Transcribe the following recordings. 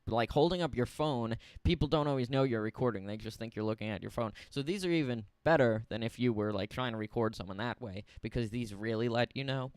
like holding up your phone, people don't always know you're recording. They just think you're looking at your phone. So these are even better than if you were like trying to record someone that way, because these really let you know,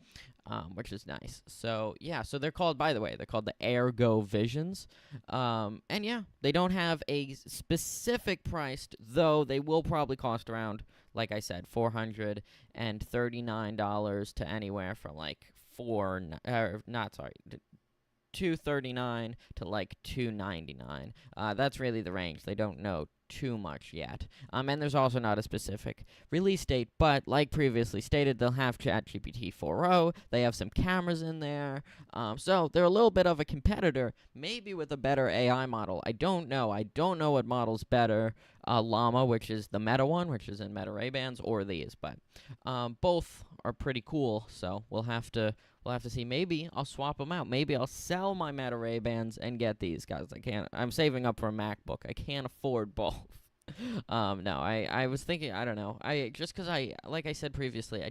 which is nice. So yeah, so they're called, by the way, they're called the Ergo Visions. And yeah, they don't have a specific price, though they will probably cost around, like I said, $439 to anywhere from like $239 to like $299. That's really the range. They don't know too much yet. And there's also not a specific release date, but like previously stated, they'll have ChatGPT 4.0. They have some cameras in there. So they're a little bit of a competitor, maybe with a better AI model. I don't know. I don't know what model's better. Llama, which is the Meta one, which is in Meta Ray-Bans, or these, but both are pretty cool. So we'll have to see. Maybe I'll swap them out. Maybe I'll sell my Meta Ray-Bans and get these guys. I'm saving up for a MacBook. I can't afford both. No, I was thinking, I don't know. Like I said previously,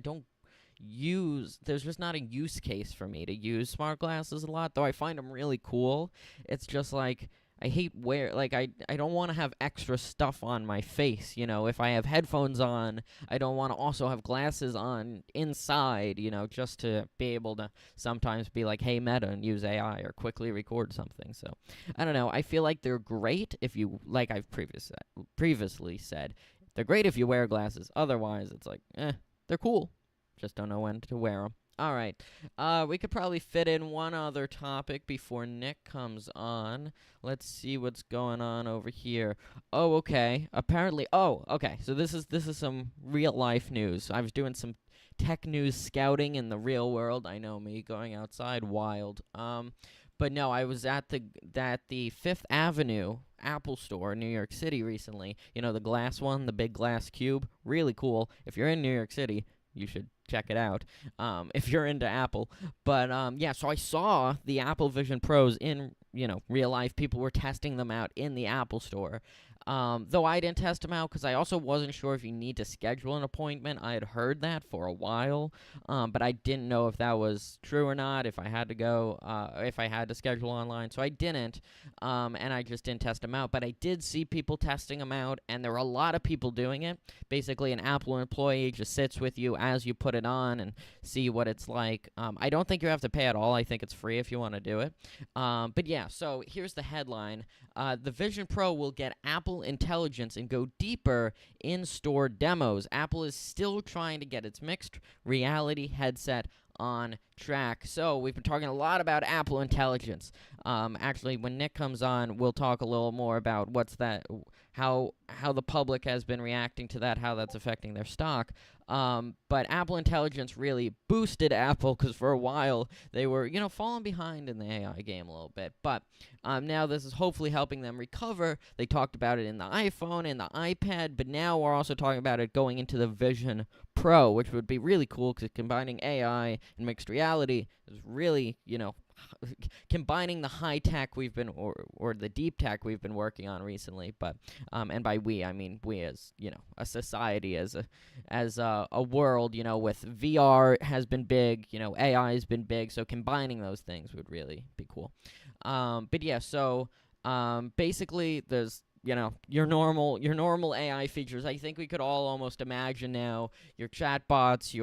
there's just not a use case for me to use smart glasses a lot, though I find them really cool. It's just like, I hate I don't want to have extra stuff on my face, if I have headphones on, I don't want to also have glasses on inside, just to be able to sometimes be like, hey, Meta, and use AI or quickly record something. So, I don't know, I feel like they're great if you, like I've previously said, they're great if you wear glasses. Otherwise, it's like, they're cool. Just don't know when to wear them. All right. We could probably fit in one other topic before Nick comes on. Let's see what's going on over here. Oh, okay. Okay. So this is some real life news. I was doing some tech news scouting in the real world. I know me, going outside wild. But no, I was at the Fifth Avenue Apple store in New York City recently. The glass one, the big glass cube. Really cool. If you're in New York City, you should check it out if you're into Apple. But yeah, so I saw the Apple Vision Pros in real life. People were testing them out in the Apple store. Though I didn't test them out because I also wasn't sure if you need to schedule an appointment. I had heard that for a while, but I didn't know if that was true or not, if I had to go, if I had to schedule online. So I didn't, and I just didn't test them out. But I did see people testing them out, and there were a lot of people doing it. Basically, an Apple employee just sits with you as you put it on and see what it's like. I don't think you have to pay at all. I think it's free if you want to do it. But yeah, so here's the headline. The Vision Pro will get Apple Intelligence and go deeper in-store demos. Apple is still trying to get its mixed reality headset on track. So we've been talking a lot about Apple Intelligence. Actually, when Nick comes on, we'll talk a little more about how the public has been reacting to that, how that's affecting their stock. But Apple Intelligence really boosted Apple because for a while they were, falling behind in the AI game a little bit. But now this is hopefully helping them recover. They talked about it in the iPhone and the iPad, but now we're also talking about it going into the Vision Pro, which would be really cool because combining AI and mixed reality is really, combining the high tech we've been, or the deep tech we've been working on recently. But and by we, I mean we as a society, as a world, with VR has been big, AI has been big. So combining those things would really be cool. But yeah, so basically there's your normal AI features. I think we could all almost imagine now your chatbots,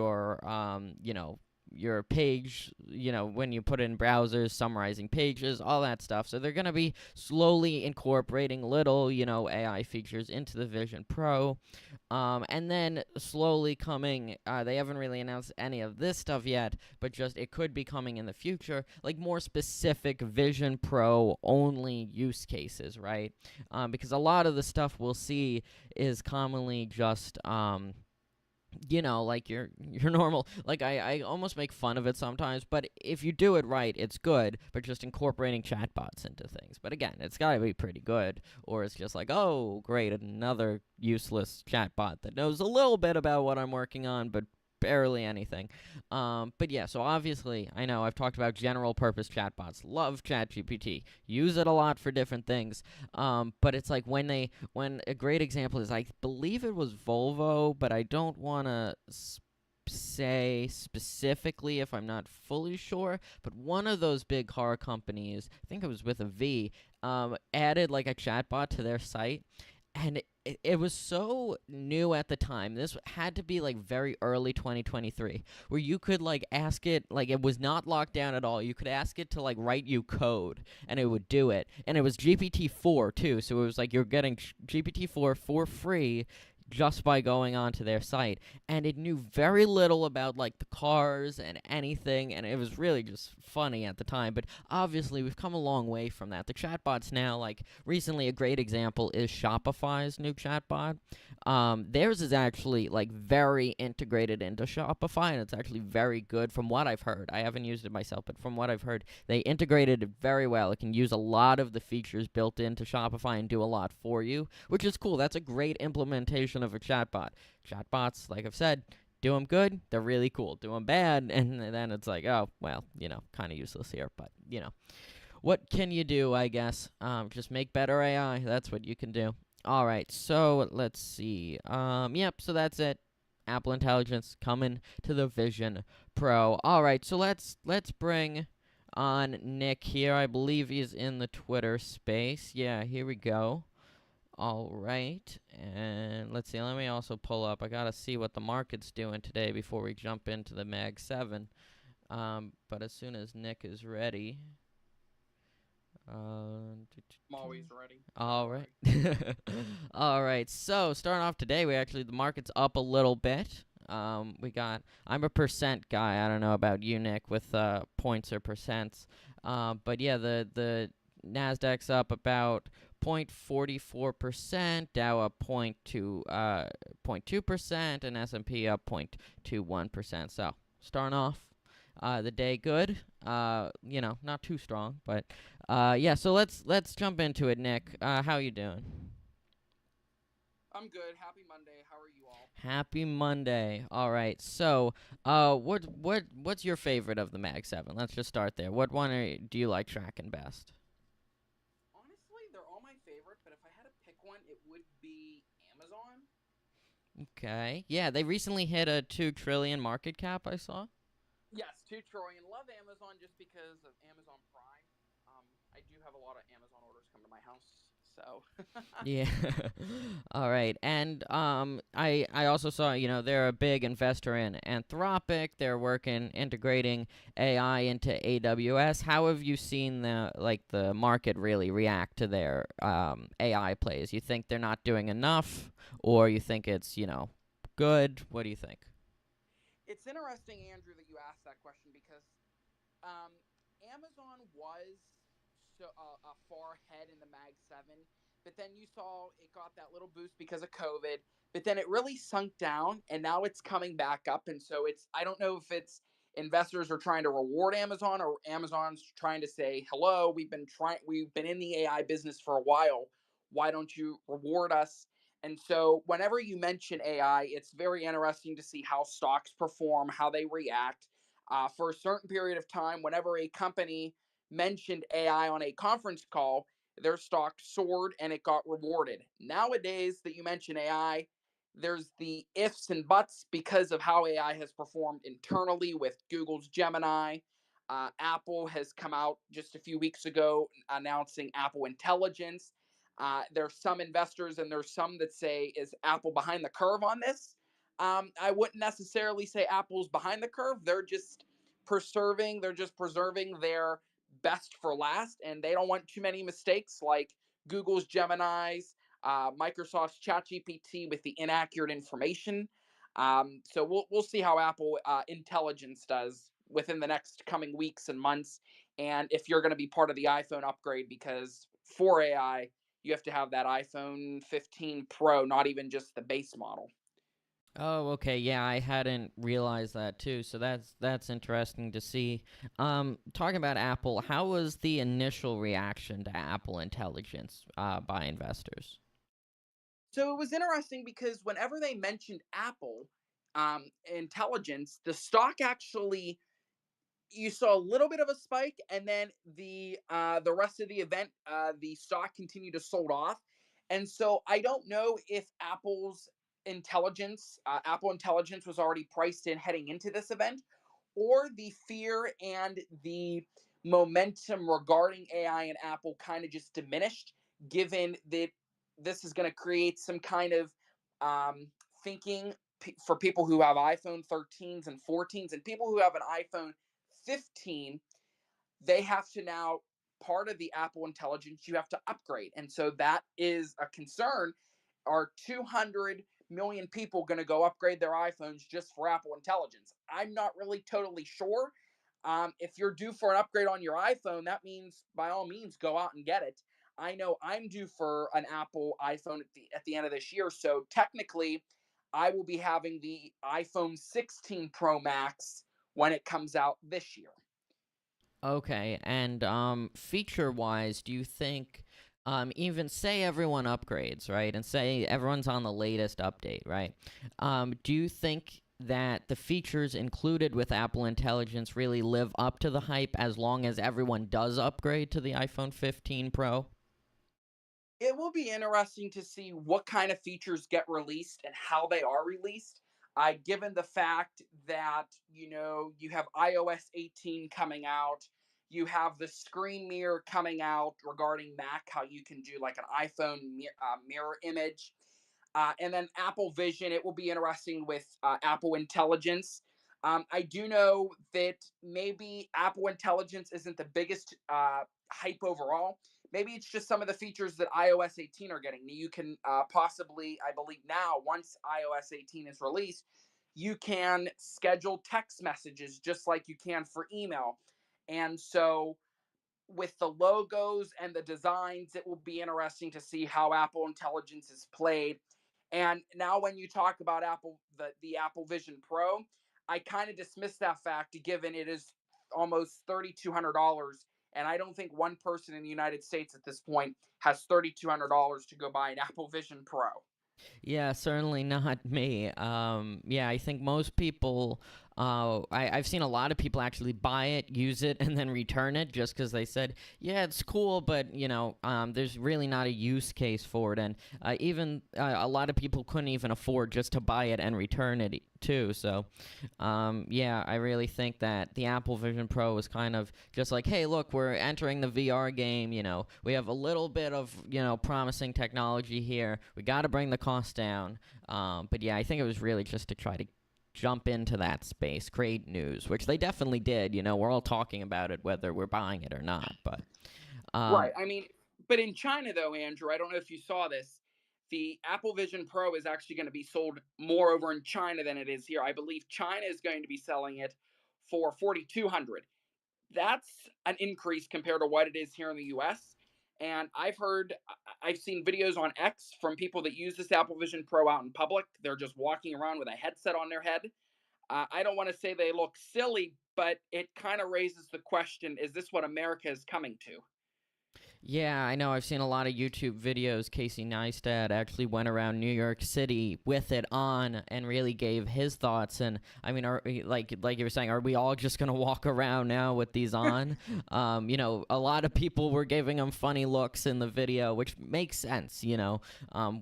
your page, when you put it in browsers, summarizing pages, all that stuff. So they're going to be slowly incorporating little, AI features into the Vision Pro. And then slowly coming, they haven't really announced any of this stuff yet, but just it could be coming in the future, like more specific Vision Pro only use cases, right? Because a lot of the stuff we'll see is commonly just, like your normal, like I almost make fun of it sometimes, but if you do it right, it's good, but just incorporating chatbots into things. But again, it's got to be pretty good, or it's just like, oh, great, another useless chatbot that knows a little bit about what I'm working on, but barely anything. But yeah, so obviously, I know I've talked about general purpose chatbots. Love ChatGPT. Use it a lot for different things. But it's like when a great example is, I believe it was Volvo, but I don't want to say specifically if I'm not fully sure, but one of those big car companies, I think it was with a V, added like a chatbot to their site, and it was so new at the time. This had to be like very early 2023, where you could like ask it, like it was not locked down at all. You could ask it to like write you code, and it would do it. And it was GPT-4 too, so it was like you're getting GPT-4 for free just by going onto their site, and it knew very little about like the cars and anything, and it was really just funny at the time. But obviously we've come a long way from that. The chatbots now, like recently a great example is Shopify's new chatbot. Theirs is actually like very integrated into Shopify, and it's actually very good from what I've heard. I haven't used it myself, but from what I've heard, they integrated it very well. It can use a lot of the features built into Shopify and do a lot for you, which is cool. That's a great implementation of a chatbot. Chatbots, like I've said, do them good, they're really cool. Do them bad, and then it's like, oh, well, kind of useless here. But, what can you do, I guess? Just make better AI. That's what you can do. All right, so let's see. Yep, so that's it. Apple Intelligence coming to the Vision Pro. All right, so let's bring on Nick here. I believe he's in the Twitter space. Yeah, here we go. All right, and let's see. Let me also pull up. I gotta see what the market's doing today before we jump into the Mag 7. But as soon as Nick is ready, I'm always ready. all right. All right. So starting off today, the market's up a little bit. I'm a percent guy. I don't know about you, Nick, with points or percents. But yeah, the Nasdaq's up about 0.44%, Dow up 0.2%, and S&P up 0.21%. So starting off the day good. Not too strong, but yeah. So let's jump into it, Nick. How you doing? I'm good. Happy Monday. How are you all? Happy Monday. All right. So, what's your favorite of the Mag 7? Let's just start there. What one do you like tracking best? Honestly, they're all my favorite, but if I had to pick one, it would be Amazon. Okay. Yeah, they recently hit a 2 trillion market cap, I saw. Yes, 2 trillion. Love Amazon just because of Amazon Prime. I do have a lot of Amazon orders come to my house, so. Yeah. All right. And I also saw, they're a big investor in Anthropic. They're working integrating AI into AWS. How have you seen the market really react to their AI plays? You think they're not doing enough, or you think it's, good? What do you think? It's interesting, Andrew, that you asked that question because um, Amazon was far ahead in the Mag 7, but then you saw it got that little boost because of COVID, but then it really sunk down and now it's coming back up. And so I don't know if it's investors are trying to reward Amazon or Amazon's trying to say, hello, we've been in the AI business for a while. Why don't you reward us? And so, whenever you mention AI, it's very interesting to see how stocks perform, how they react. For a certain period of time, whenever a company mentioned AI on a conference call, their stock soared and it got rewarded. Nowadays, that you mention AI, there's the ifs and buts because of how AI has performed internally with Google's Gemini. Apple has come out just a few weeks ago announcing Apple Intelligence. There's some investors and there's some that say, is Apple behind the curve on this? I wouldn't necessarily say Apple's behind the curve. They're just preserving their best for last, and they don't want too many mistakes like Google's Gemini's, Microsoft's ChatGPT with the inaccurate information. So we'll see how Apple Intelligence does within the next coming weeks and months, and if you're going to be part of the iPhone upgrade, because for AI, you have to have that iPhone 15 Pro, not even just the base model. Oh, okay. Yeah, I hadn't realized that too. So that's interesting to see. Talking about Apple, how was the initial reaction to Apple Intelligence by investors? So it was interesting because whenever they mentioned Apple Intelligence, the stock actually you saw a little bit of a spike, and then the rest of the event, the stock continued to sold off. And so I don't know if Apple's intelligence, Apple Intelligence was already priced in heading into this event, or the fear and the momentum regarding AI and Apple kind of just diminished, given that this is going to create some kind of thinking for people who have iPhone 13s and 14s, and people who have an iPhone 15. They have to now, part of the Apple Intelligence, you have to upgrade. And so that is a concern. Are 200 million people going to go upgrade their iPhones just for Apple Intelligence? I'm not really totally sure. If you're due for an upgrade on your iPhone, that means by all means go out and get it. I know I'm due for an Apple iPhone at the end of this year, so technically, I will be having the iPhone 16 Pro Max when it comes out this year. Okay, and feature-wise, do you think even say everyone upgrades, right? And say everyone's on the latest update, right? Do you think that the features included with Apple Intelligence really live up to the hype as long as everyone does upgrade to the iPhone 15 Pro? It will be interesting to see what kind of features get released and how they are released. Given the fact that you have iOS 18 coming out, you have the screen mirror coming out regarding Mac, how you can do like an iPhone mirror image, and then Apple Vision. It will be interesting with Apple Intelligence. I do know that maybe Apple Intelligence isn't the biggest hype overall. Maybe it's just some of the features that iOS 18 are getting. You can possibly, I believe now, once iOS 18 is released, you can schedule text messages just like you can for email. And so, with the logos and the designs, it will be interesting to see how Apple Intelligence is played. And now, when you talk about the Apple Vision Pro, I kind of dismiss that fact, given it is almost $3,200, and I don't think one person in the United States at this point has $3,200 to go buy an Apple Vision Pro. Yeah, certainly not me. Yeah, I think most people. I've seen a lot of people actually buy it, use it, and then return it just because they said, "Yeah, it's cool," but there's really not a use case for it, and even a lot of people couldn't even afford just to buy it and return it too. So, yeah, I really think that the Apple Vision Pro is kind of just like, "Hey, look, we're entering the VR game. We have a little bit of promising technology here. We got to bring the cost down." But yeah, I think it was really just to try to jump into that space, create news, which they definitely did. We're all talking about it, whether we're buying it or not. But Right. I mean, but in China, though, Andrew, I don't know if you saw this. The Apple Vision Pro is actually going to be sold more over in China than it is here. I believe China is going to be selling it for 4,200. That's an increase compared to what it is here in the US. And I've seen videos on X from people that use this Apple Vision Pro out in public. They're just walking around with a headset on their head. I don't want to say they look silly, but it kind of raises the question, is this what America is coming to? yeah, I know. I've seen a lot of YouTube videos. Casey Neistat actually went around New York City with it on and really gave his thoughts. And I mean, like you were saying, are we all just gonna walk around now with these on? A lot of people were giving him funny looks in the video, which makes sense.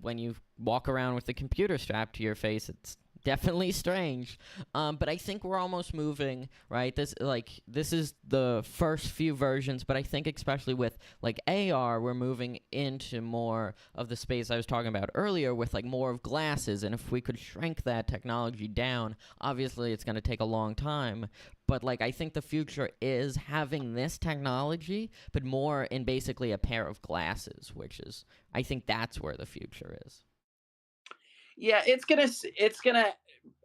When you walk around with the computer strapped to your face, it's definitely strange. But I think we're almost moving, right? This is the first few versions, but I think especially with like AR, we're moving into more of the space I was talking about earlier with like more of glasses. And if we could shrink that technology down, obviously it's going to take a long time. But like I think the future is having this technology, but more in basically a pair of glasses, which is I think that's where the future is. Yeah, it's gonna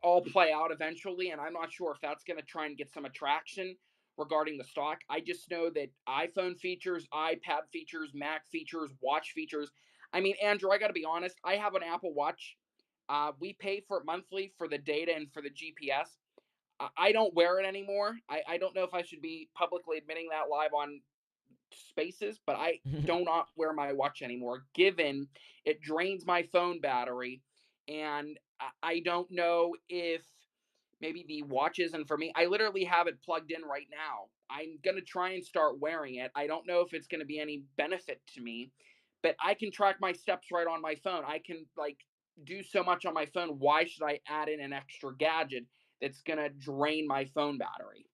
all play out eventually, and I'm not sure if that's gonna try and get some attraction regarding the stock. I just know that iPhone features, iPad features, Mac features, watch features. I mean, Andrew, I got to be honest. I have an Apple Watch. We pay for it monthly for the data and for the GPS. I don't wear it anymore. I don't know if I should be publicly admitting that live on Spaces, but I do not wear my watch anymore, given it drains my phone battery. And I don't know if maybe the watch isn't for me. I literally have it plugged in right now. I'm going to try and start wearing it. I don't know if it's going to be any benefit to me, but I can track my steps right on my phone. I can, like, do so much on my phone. Why should I add in an extra gadget that's going to drain my phone battery?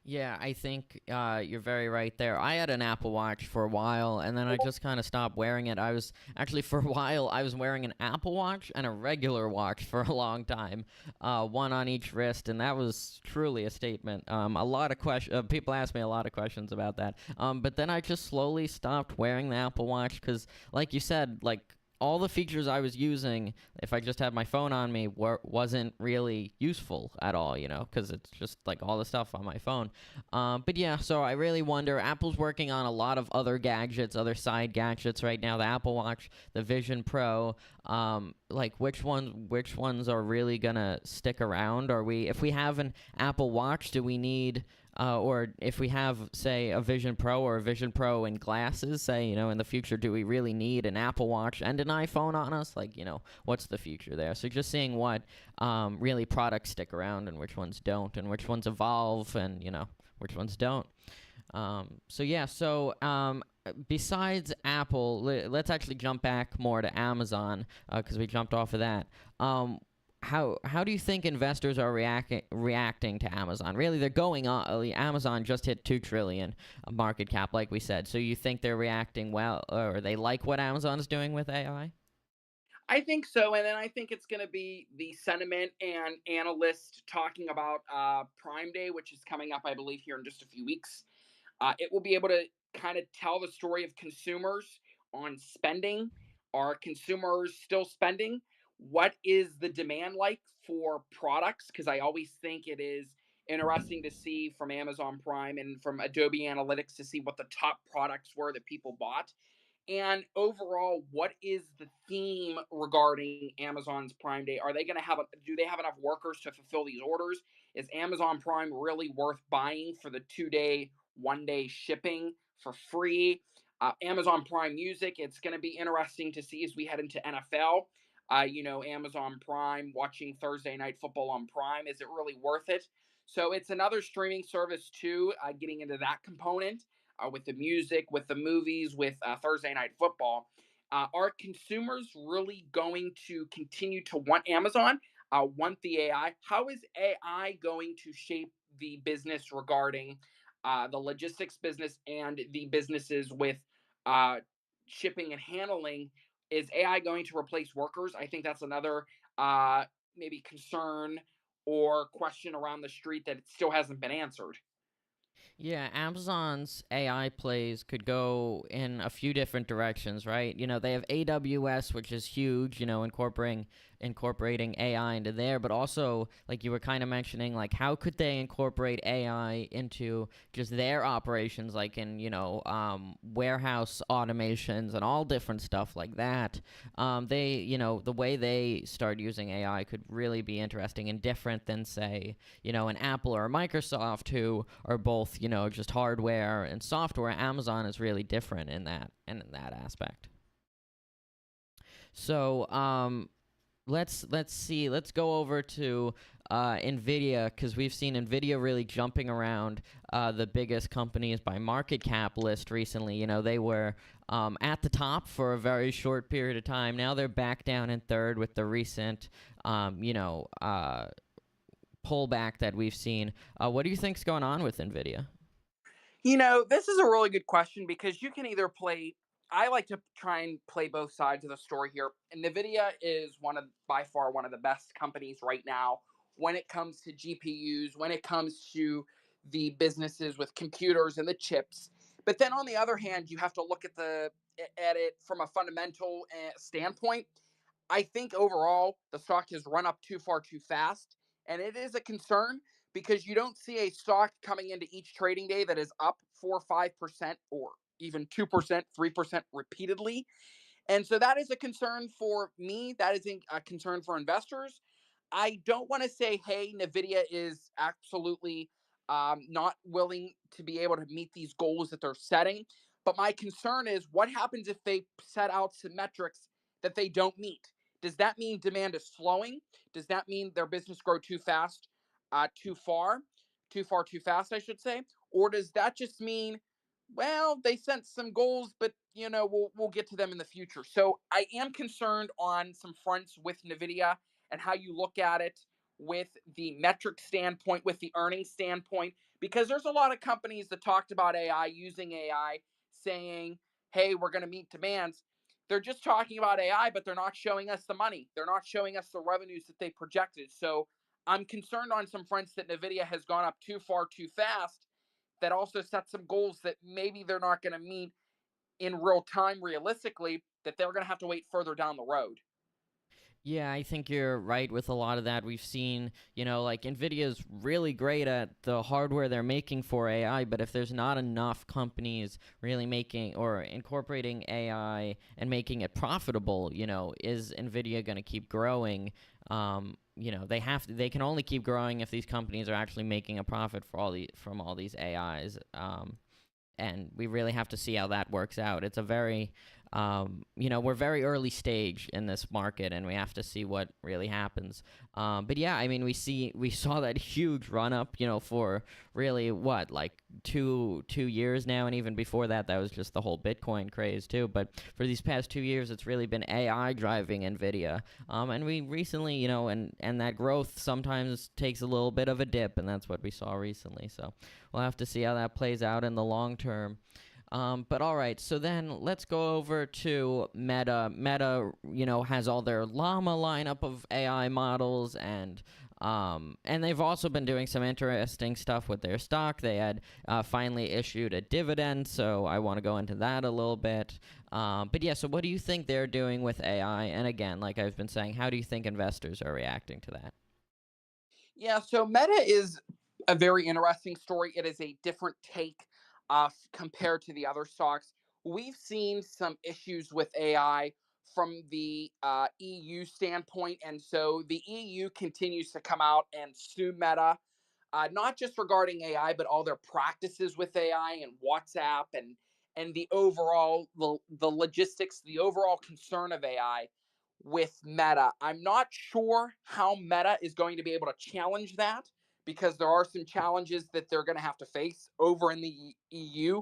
Yeah, I think you're very right there. I had an Apple Watch for a while, and then I just kind of stopped wearing it. I was actually, for a while, I was wearing an Apple Watch and a regular watch for a long time, one on each wrist, and that was truly a statement. A lot of people ask me a lot of questions about that. But then I just slowly stopped wearing the Apple Watch because, like you said, like all the features I was using, if I just had my phone on me, wasn't really useful at all, because it's just like all the stuff on my phone. But yeah, so I really wonder. Apple's working on a lot of other gadgets, other side gadgets right now. The Apple Watch, the Vision Pro. Like which ones are really gonna stick around? If we have an Apple Watch, do we need or if we have, say, a Vision Pro or a Vision Pro in glasses, say, in the future, do we really need an Apple Watch and an iPhone on us? Like, what's the future there? So just seeing what really products stick around and which ones don't, and which ones evolve and, which ones don't. Besides Apple, let's actually jump back more to Amazon because we jumped off of that. How do you think investors are reacting to Amazon? Really, they're going on. Amazon just hit 2 trillion market cap, like we said. So you think they're reacting well, or they like what Amazon is doing with AI? I think so, and then I think it's going to be the sentiment and analysts talking about Prime Day, which is coming up, I believe, here in just a few weeks. It will be able to kind of tell the story of consumers on spending. Are consumers still spending? What is the demand like for products? Because I always think it is interesting to see from Amazon Prime and from Adobe Analytics to see what the top products were that people bought. And overall, what is the theme regarding Amazon's Prime Day? Are they going to do they have enough workers to fulfill these orders? Is Amazon Prime really worth buying for the 2-day, 1-day shipping for free? Amazon Prime Music, it's going to be interesting to see as we head into NFL. Amazon Prime, watching Thursday Night Football on Prime, is it really worth it? So it's another streaming service too, getting into that component with the music, with the movies, with Thursday Night Football. Are consumers really going to continue to want Amazon, want the AI? How is AI going to shape the business regarding the logistics business and the businesses with uh, shipping and handling? Is AI going to replace workers? I think that's another uh, maybe concern or question around the street that it still hasn't been answered. Yeah, Amazon's AI plays could go in a few different directions, right? They have AWS, which is huge, incorporating AI into there, but also, like you were kind of mentioning, like how could they incorporate AI into just their operations, like in, warehouse automations and all different stuff like that. The way they start using AI could really be interesting and different than, say, an Apple or a Microsoft, who are both, just hardware and software. Amazon is really different in that aspect. So, let's see. Let's go over to Nvidia, because we've seen Nvidia really jumping around the biggest companies by market cap list recently. They were at the top for a very short period of time. Now they're back down in third with the recent, pullback that we've seen. What do you think's going on with Nvidia? This is a really good question because you can either play. I like to try and play both sides of the story here. And NVIDIA is by far, one of the best companies right now when it comes to GPUs, when it comes to the businesses with computers and the chips. But then on the other hand, you have to look at it from a fundamental standpoint. I think overall the stock has run up too far too fast, and it is a concern because you don't see a stock coming into each trading day that is up 4 or 5% or even 2%, 3% repeatedly. And so that is a concern for me. That is a concern for investors. I don't want to say, hey, NVIDIA is absolutely not willing to be able to meet these goals that they're setting. But my concern is what happens if they set out some metrics that they don't meet? Does that mean demand is slowing? Does that mean their business grow too fast, too far, too fast, I should say? Or does that just mean, well, they set some goals, but we'll get to them in the future. So I am concerned on some fronts with Nvidia and how you look at it with the metric standpoint, with the earnings standpoint, because there's a lot of companies that talked about AI, using AI, saying, hey, we're going to meet demands. They're just talking about AI, but they're not showing us the money. They're not showing us the revenues that they projected. So I'm concerned on some fronts that Nvidia has gone up too far too fast, that also set some goals that maybe they're not going to meet in real time realistically, that they're going to have to wait further down the road. Yeah, I think you're right with a lot of that. We've seen, like Nvidia's really great at the hardware they're making for AI, but if there's not enough companies really making or incorporating AI and making it profitable, is Nvidia going to keep growing? They can only keep growing if these companies are actually making a profit from all these AIs. And we really have to see how that works out. It's a very, we're very early stage in this market, and we have to see what really happens. But yeah, I mean, we saw that huge run up, for really like 2 years now, and even before that, that was just the whole Bitcoin craze too. But for these past 2 years, it's really been AI driving Nvidia. And we recently, and that growth sometimes takes a little bit of a dip, and that's what we saw recently. So we'll have to see how that plays out in the long term. But all right, so then let's go over to Meta. Meta, has all their Llama lineup of AI models, and they've also been doing some interesting stuff with their stock. They had finally issued a dividend, so I want to go into that a little bit. But yeah, so what do you think they're doing with AI? And again, like I've been saying, how do you think investors are reacting to that? Yeah, so Meta is a very interesting story. It is a different take compared to the other stocks. We've seen some issues with AI from the EU standpoint, and so the EU continues to come out and sue Meta, not just regarding AI, but all their practices with AI and WhatsApp, and the logistics, the overall concern of AI with Meta. I'm not sure how Meta is going to be able to challenge that, because there are some challenges that they're going to have to face over in the EU.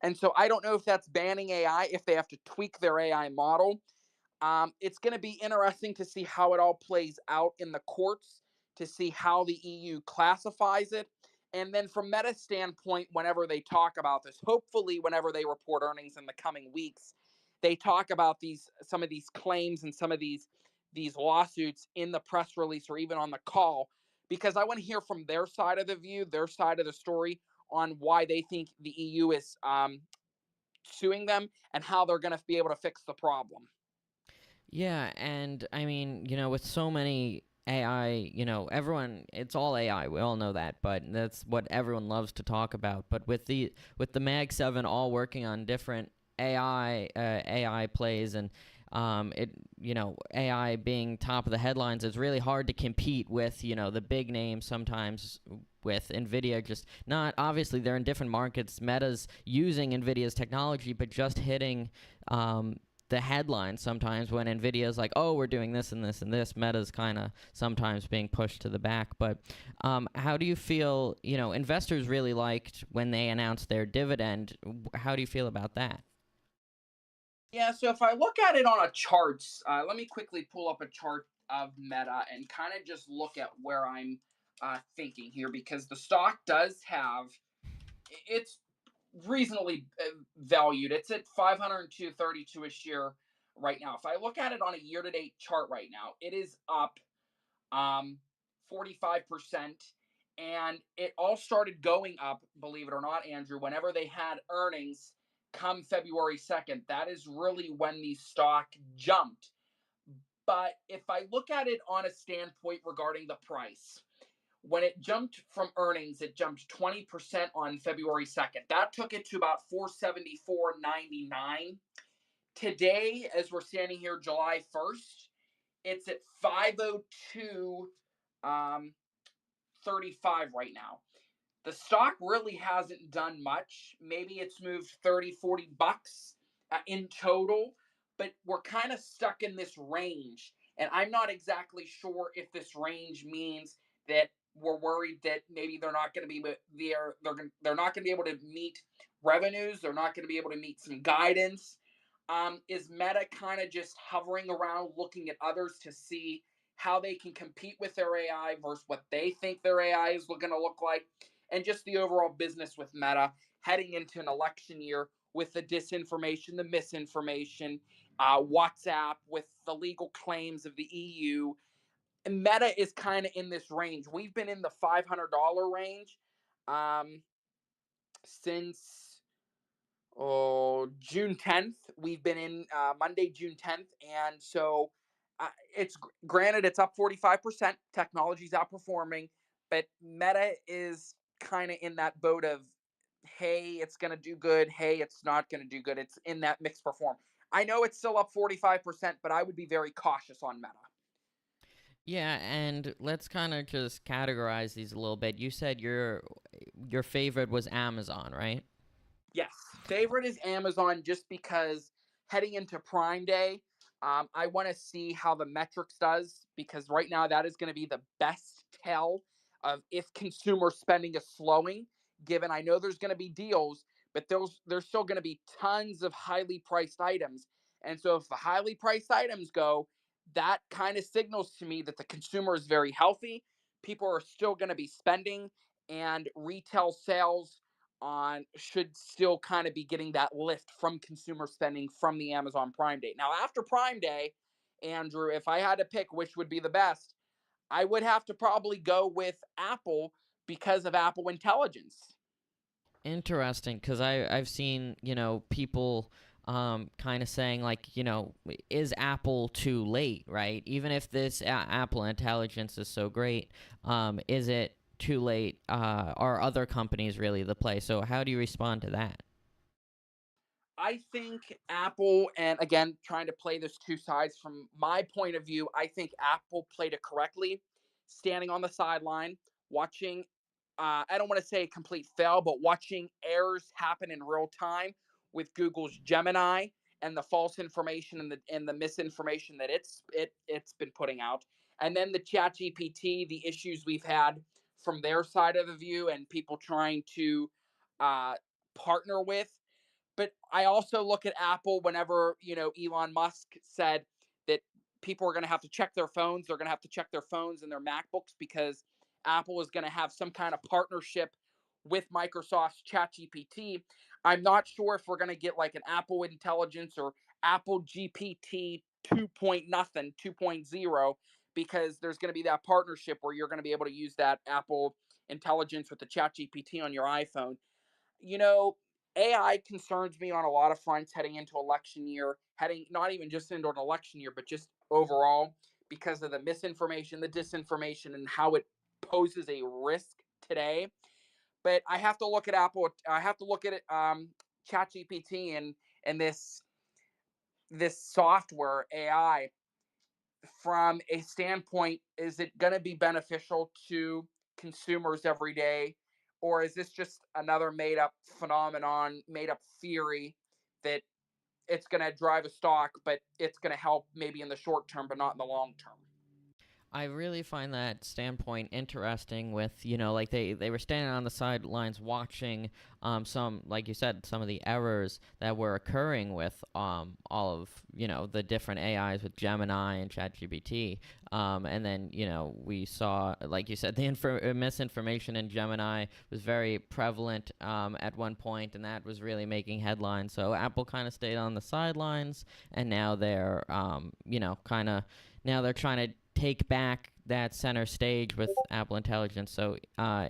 And so I don't know if that's banning AI, if they have to tweak their AI model. It's going to be interesting to see how it all plays out in the courts, to see how the EU classifies it. And then from Meta's standpoint, whenever they talk about this, hopefully whenever they report earnings in the coming weeks, they talk about some of these claims and some of these lawsuits in the press release or even on the call, because I want to hear from their side of the view, their side of the story, on why they think the EU is suing them and how they're going to be able to fix the problem. Yeah, and I mean, with so many AI, it's all AI. We all know that, but that's what everyone loves to talk about. But with the Mag 7 all working on different AI plays, and AI being top of the headlines, it's really hard to compete with, the big names sometimes. With Nvidia, just not obviously they're in different markets. Meta's using Nvidia's technology, but just hitting the headlines sometimes when Nvidia is like, oh, we're doing this and this and this. Meta's kind of sometimes being pushed to the back. But how do you feel? Investors really liked when they announced their dividend. How do you feel about that? Yeah, so if I look at it on a charts, let me quickly pull up a chart of Meta and kind of just look at where I'm thinking here, because the stock does have, it's reasonably valued. It's at 502.32 a share right now. If I look at it on a year-to-date chart right now, it is up 45%. And it all started going up, believe it or not, Andrew, whenever they had earnings come February 2nd. That is really when the stock jumped. But if I look at it on a standpoint regarding the price, when it jumped from earnings, it jumped 20% on February 2nd. That took it to about 474.99. Today, as we're standing here July 1st, it's at 502 35 right now. The stock really hasn't done much. Maybe it's moved 30, $40 in total, but we're kind of stuck in this range. And I'm not exactly sure if this range means that we're worried that maybe they're not going to be they're not going to be able to meet revenues. They're not going to be able to meet some guidance. Is Meta kind of just hovering around looking at others to see how they can compete with their AI versus what they think their AI is going to look like? And just the overall business with Meta heading into an election year with the disinformation, the misinformation, WhatsApp with the legal claims of the EU. And Meta is kind of in this range. We've been in the $500 range um, since June 10th. We've been in Monday, June 10th. And so it's granted, it's up 45%. Technology's outperforming, but Meta is kind of in that boat of, hey, it's going to do good. Hey, it's not going to do good. It's in that mixed perform. I know it's still up 45%, but I would be very cautious on Meta. Yeah, and let's kind of just categorize these a little bit. You said your favorite was Amazon, right? Yes, favorite is Amazon just because heading into Prime Day, I want to see how the metrics does because right now that is going to be the best tell of if consumer spending is slowing. Given I know there's going to be deals, but there's still going to be tons of highly priced items, and so if the highly priced items go, that kind of signals to me that the consumer is very healthy. People are still going to be spending, and retail sales on should still kind of be getting that lift from consumer spending from the Amazon Prime Day. Now, after Prime Day, Andrew, if I had to pick which would be the best, I would have to probably go with Apple because of Apple Intelligence. Interesting, because I've seen people kind of saying like is Apple too late, right? Even if this Apple Intelligence is so great, is it too late? Are other companies really the play? So how do you respond to that? I think Apple, and again, trying to play this two sides from my point of view, I think Apple played it correctly, standing on the sideline, watching. I don't want to say a complete fail, but watching errors happen in real time with Google's Gemini and the false information and the misinformation that it's been putting out, and then the Chat GPT, the issues we've had from their side of the view, and people trying to uh, partner with. But I also look at Apple whenever, Elon Musk said that people are going to have to check their phones. They're going to have to check their phones and their MacBooks because Apple is going to have some kind of partnership with Microsoft's ChatGPT. I'm not sure if we're going to get like an Apple Intelligence or Apple GPT 2 point nothing, 2.0, because there's going to be that partnership where you're going to be able to use that Apple Intelligence with the ChatGPT on your iPhone. you know, AI concerns me on a lot of fronts heading into election year, heading not even just into an election year, but just overall because of the misinformation, the disinformation, and how it poses a risk today. But I have to look at Apple. I have to look at it, ChatGPT and this software AI from a standpoint, is it going to be beneficial to consumers every day? Or is this just another made up phenomenon, made up theory that it's going to drive a stock, but it's going to help maybe in the short term, but not in the long term? I really find that standpoint interesting with, like they were standing on the sidelines watching some, like you said, some of the errors that were occurring with all of, the different AIs with Gemini and ChatGPT. And then, we saw, like you said, the misinformation in Gemini was very prevalent at one point, and that was really making headlines. So Apple kind of stayed on the sidelines, and now they're, kind of, now they're trying to take back that center stage with Apple Intelligence. So,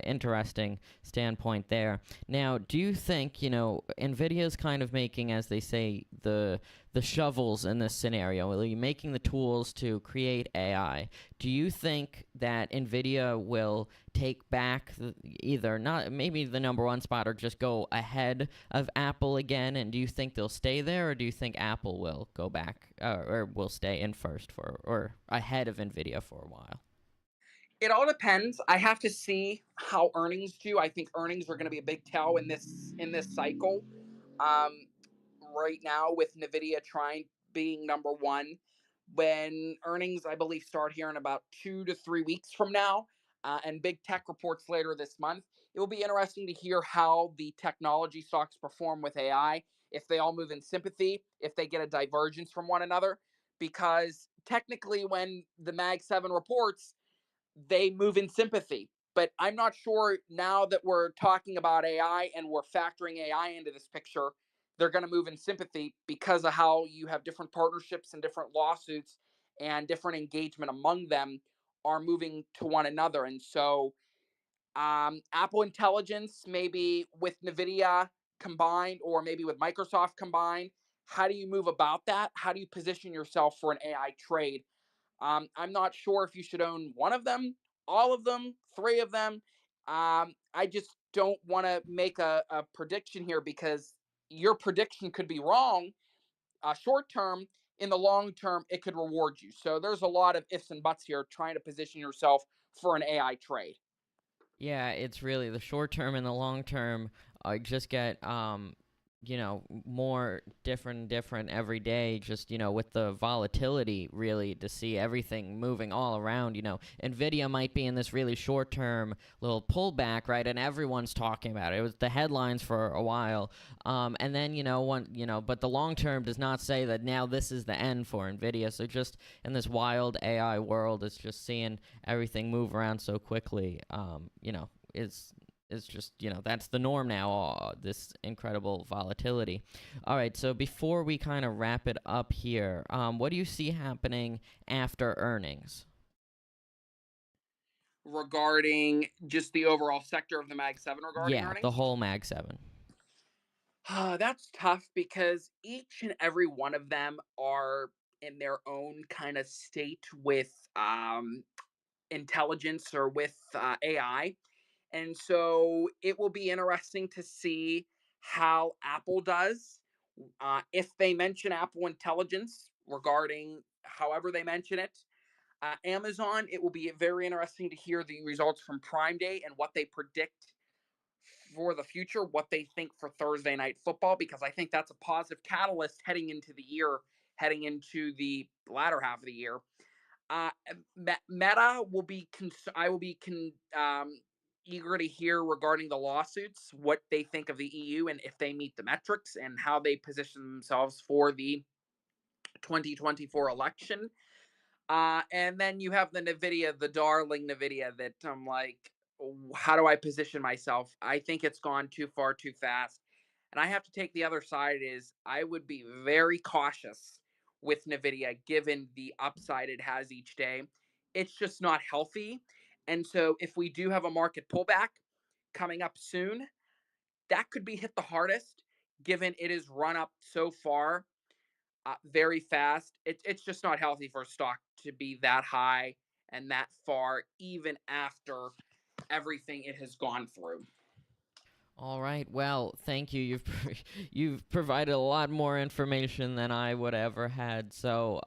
interesting standpoint there. Now, do you think Nvidia's kind of making, as they say, the shovels in this scenario? Are you making the tools to create AI? Do you think that Nvidia will take back either not maybe the number one spot or just go ahead of Apple again? And do you think they'll stay there, or do you think Apple will go back or will stay in first for or ahead of Nvidia for a while? It all depends. I have to see how earnings do. I think earnings are going to be a big tell in this cycle. Um, right now with Nvidia trying being number one, when earnings I believe start here in about 2 to 3 weeks from now, and big tech reports later this month. It will be interesting to hear how the technology stocks perform with AI. if they all move in sympathy, if they get a divergence from one another, because technically when the Mag 7 reports, they move in sympathy. But I'm not sure now that we're talking about AI and we're factoring AI into this picture, they're going to move in sympathy because of how you have different partnerships and different lawsuits and different engagement among them are moving to one another. And so Apple Intelligence, maybe with NVIDIA combined or maybe with Microsoft combined, how do you move about that? How do you position yourself for an AI trade? I'm not sure if you should own one of them, all of them, three of them. I just don't want to make a prediction here because your prediction could be wrong short term. In the long term, it could reward you. So there's a lot of ifs and buts here trying to position yourself for an AI trade. Yeah, it's really the short term and the long term. Just get more different every day. Just with the volatility, really to see everything moving all around. Nvidia might be in this really short term little pullback, right? And everyone's talking about it. It was the headlines for a while, and then but the long term does not say that now this is the end for Nvidia. So just in this wild AI world, it's just seeing everything move around so quickly. Is just that's the norm now, this incredible volatility. All right, so before we kind of wrap it up here, what do you see happening after earnings? Regarding just the overall sector of the Mag 7 regarding Yeah, the earnings? whole Mag 7. That's tough because each and every one of them are in their own kind of state with intelligence or with AI. And so it will be interesting to see how Apple does. If they mention Apple Intelligence regarding however they mention it, Amazon, it will be very interesting to hear the results from Prime Day and what they predict for the future, what they think for Thursday night football, because I think that's a positive catalyst heading into the year, heading into the latter half of the year. Uh, Meta will be, I will be eager to hear regarding the lawsuits, what they think of the EU and if they meet the metrics and how they position themselves for the 2024 election. And then you have the NVIDIA, the darling NVIDIA, that I'm like, how do I position myself? I think it's gone too far too fast. And I have to take the other side is I would be very cautious with NVIDIA given the upside it has each day. It's just not healthy. And so if we do have a market pullback coming up soon, that could be hit the hardest given it is run up so far very fast. It's just not healthy for a stock to be that high and that far, even after everything it has gone through. All right. Well, thank you. You've provided a lot more information than I would ever had. So,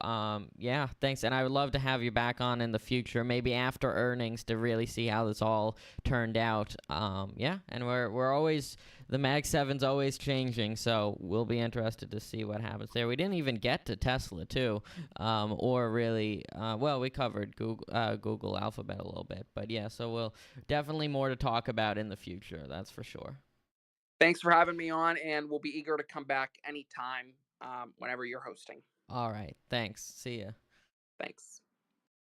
yeah, thanks. And I would love to have you back on in the future, maybe after earnings, to really see how this all turned out. Yeah, and we're always the Mag 7's always changing, so we'll be interested to see what happens there. We didn't even get to Tesla too, or really. Well, we covered Google Alphabet a little bit, but yeah. So we'll definitely more to talk about in the future. That's for sure. Thanks for having me on, and we'll be eager to come back anytime whenever you're hosting. All right. Thanks. See ya. Thanks.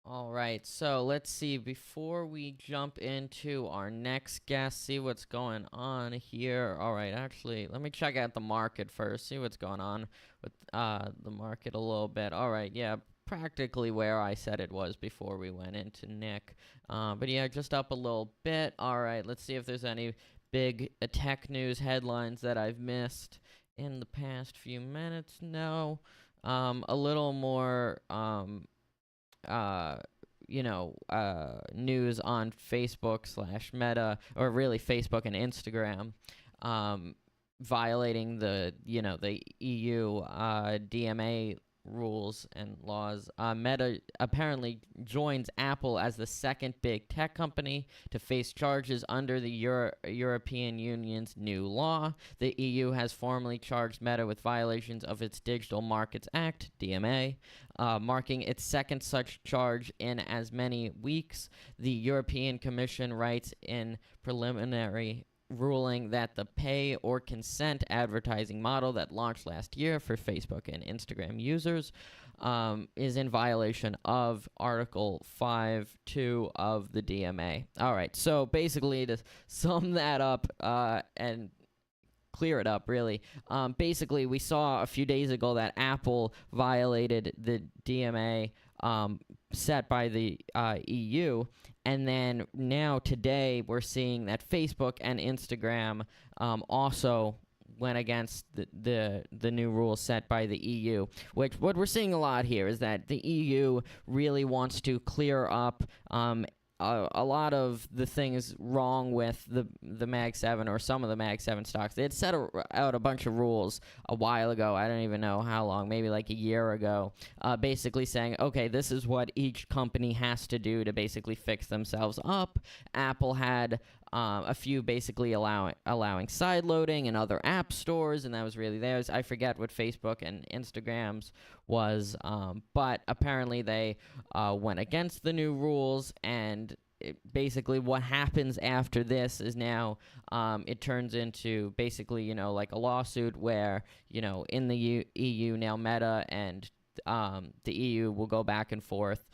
All right. So let's see. Before we jump into our next guest, see what's going on here. All right. Actually, let me check out the market first. See what's going on with the market a little bit. All right. Yeah. Practically where I said it was before we went into Nick. But yeah, just up a little bit. All right. Let's see if there's any big tech news headlines that I've missed in the past few minutes. No. A little more news on Facebook/Meta, or really Facebook and Instagram, violating the EU DMA rules and laws. Meta apparently joins Apple as the second big tech company to face charges under the European Union's new law. The EU has formally charged Meta with violations of its Digital Markets Act, DMA, marking its second such charge in as many weeks. The European Commission writes in preliminary ruling that the pay or consent advertising model that launched last year for Facebook and Instagram users is in violation of Article 5.2 of the DMA. All right, so basically, to sum that up and clear it up, really. Basically, we saw a few days ago that Apple violated the DMA set by the EU, and then now today we're seeing that Facebook and Instagram also went against the new rules set by the EU. Which what we're seeing a lot here is that the EU really wants to clear up a lot of the things wrong with the Mag 7 or some of the Mag 7 stocks. They had set out a bunch of rules a while ago. I don't even know how long, maybe like a year ago, basically saying, okay, this is what each company has to do to basically fix themselves up. Apple had a few basically allowing side loading in other app stores, and that was really theirs. I forget what Facebook and Instagram's was, but apparently they went against the new rules, and basically what happens after this is now it turns into basically, like a lawsuit where, in the EU now Meta and the EU will go back and forth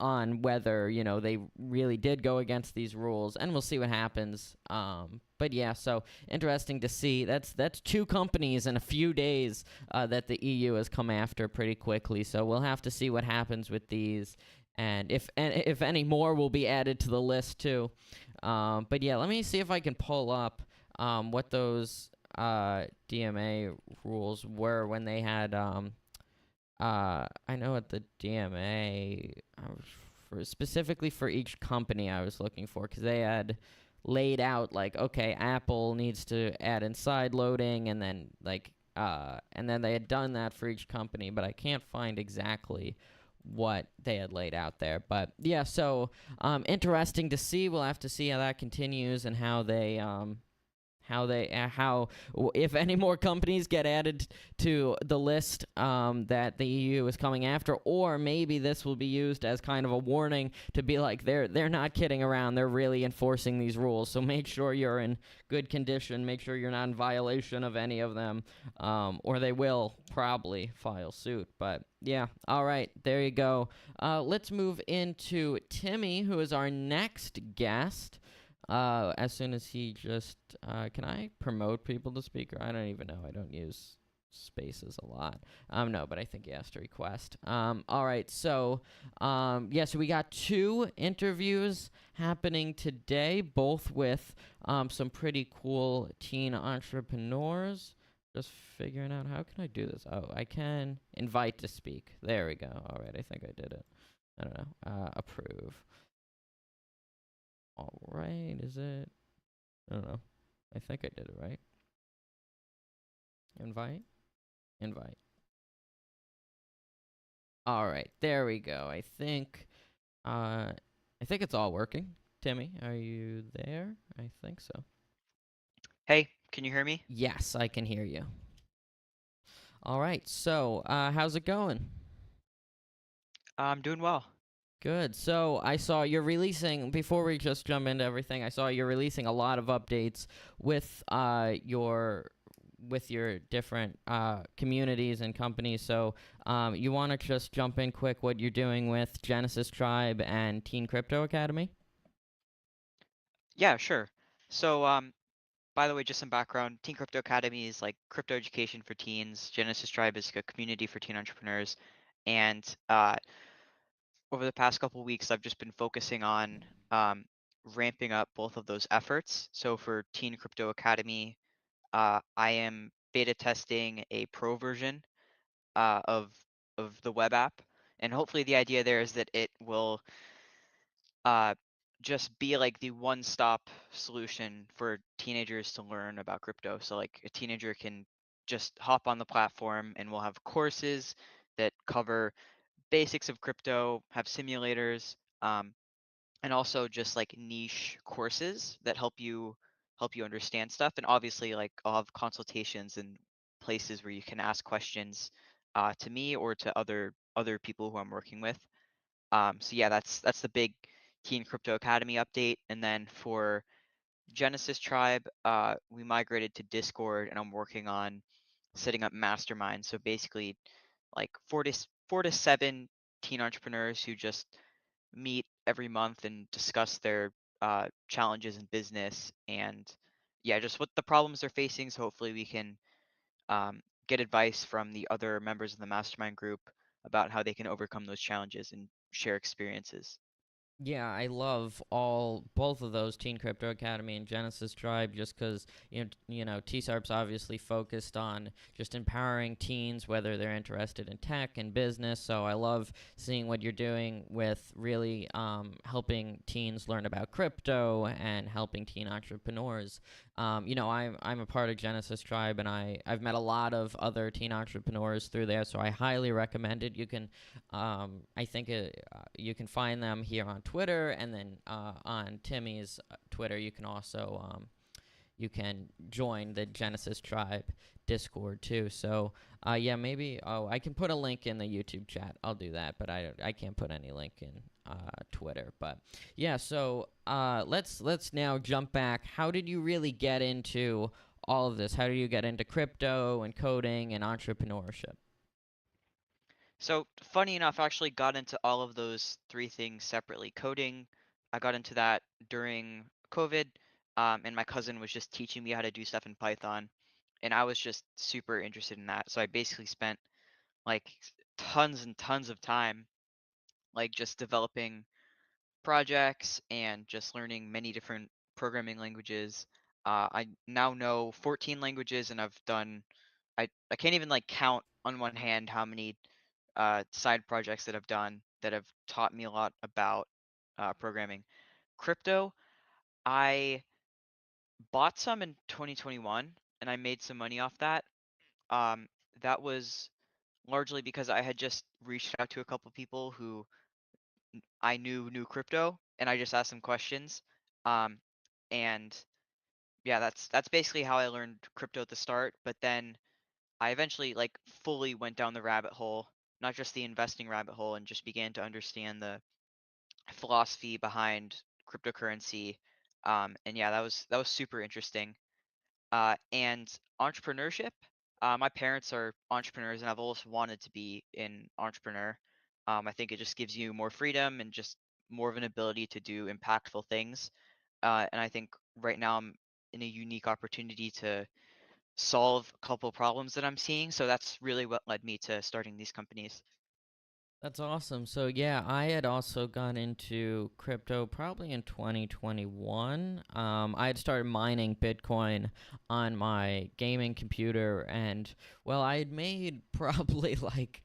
on whether they really did go against these rules, and we'll see what happens. But yeah, so interesting to see. That's two companies in a few days that the EU has come after pretty quickly. So we'll have to see what happens with these, and if any more will be added to the list too. But yeah, let me see if I can pull up what those DMA rules were when they had. I know at the DMA, specifically for each company I was looking for, because they had laid out, like, okay, Apple needs to add in side loading, and then, and then they had done that for each company, but I can't find exactly what they had laid out there. But, yeah, so interesting to see. We'll have to see how that continues and how if any more companies get added to the list that the EU is coming after, or maybe this will be used as kind of a warning to be like, they're not kidding around, they're really enforcing these rules, so make sure you're in good condition, make sure you're not in violation of any of them, or they will probably file suit. But yeah, all right, there you go. Let's move into Timmy, who is our next guest. As soon as he just, can I promote people to speaker? I don't even know. I don't use spaces a lot. No, but I think he has to request. All right. So, so we got 2 interviews happening today, both with, some pretty cool teen entrepreneurs. Just figuring out, how can I do this? Oh, I can invite to speak. There we go. All right. I think I did it. I don't know. Approve. All right, is it? I don't know. I think I did it right. Invite? Invite. All right, there we go. I think it's all working. Timmy, are you there? I think so. Hey, can you hear me? Yes, I can hear you. All right, so how's it going? I'm doing well. Good. So I saw you're releasing, before we just jump into everything, I saw you're releasing a lot of updates with your different communities and companies. So you want to just jump in quick what you're doing with Genesis Tribe and Teen Crypto Academy? Yeah, sure. So, by the way, just some background. Teen Crypto Academy is like crypto education for teens. Genesis Tribe is a community for teen entrepreneurs. And over the past couple weeks, I've just been focusing on ramping up both of those efforts. So for Teen Crypto Academy, I am beta testing a pro version of the web app, and hopefully the idea there is that it will just be like the one-stop solution for teenagers to learn about crypto. So like a teenager can just hop on the platform, and we'll have courses that cover basics of crypto, have simulators, and also just like niche courses that help you understand stuff. And obviously, like, I'll have consultations and places where you can ask questions to me or to other people who I'm working with. So yeah, that's the big Teen Crypto Academy update. And then for Genesis Tribe, we migrated to Discord, and I'm working on setting up masterminds. So basically, like 4 to 7 teen entrepreneurs who just meet every month and discuss their challenges in business and yeah, just what the problems they're facing. So hopefully we can get advice from the other members of the mastermind group about how they can overcome those challenges and share experiences. Yeah, I love all both of those, Teen Crypto Academy and Genesis Tribe, just because TSARP's obviously focused on just empowering teens, whether they're interested in tech and business. So I love seeing what you're doing with really helping teens learn about crypto and helping teen entrepreneurs. I'm a part of Genesis Tribe, and I've met a lot of other teen entrepreneurs through there. So I highly recommend it. I think you can find them here on Twitter, and then on Timmy's Twitter, you can also you can join the Genesis Tribe Discord too. So yeah, maybe I can put a link in the YouTube chat. I'll do that, but I can't put any link in Twitter. But yeah, so let's now jump back. How did you really get into all of this? How did you get into crypto and coding and entrepreneurship? So funny enough, I actually got into all of those three things separately. Coding, I got into that during COVID, and my cousin was just teaching me how to do stuff in Python, and I was just super interested in that. So I basically spent like tons and tons of time like just developing projects and just learning many different programming languages. I now know 14 languages, and I've done I can't even like count on one hand how many side projects that I've done that have taught me a lot about programming. Crypto, I bought some in 2021, and I made some money off that. Um, that was largely because I had just reached out to a couple people who I knew crypto, and I just asked them questions. Um, and yeah, that's basically how I learned crypto at the start. But then I eventually like fully went down the rabbit hole, not just the investing rabbit hole, and just began to understand the philosophy behind cryptocurrency. And yeah, that was super interesting. And entrepreneurship. My parents are entrepreneurs, and I've always wanted to be an entrepreneur. I think it just gives you more freedom and just more of an ability to do impactful things. And I think right now I'm in a unique opportunity to solve a couple problems that I'm seeing. So that's really what led me to starting these companies. That's awesome. So yeah, I had also got into crypto probably in 2021. I had started mining Bitcoin on my gaming computer, and well, I had made probably like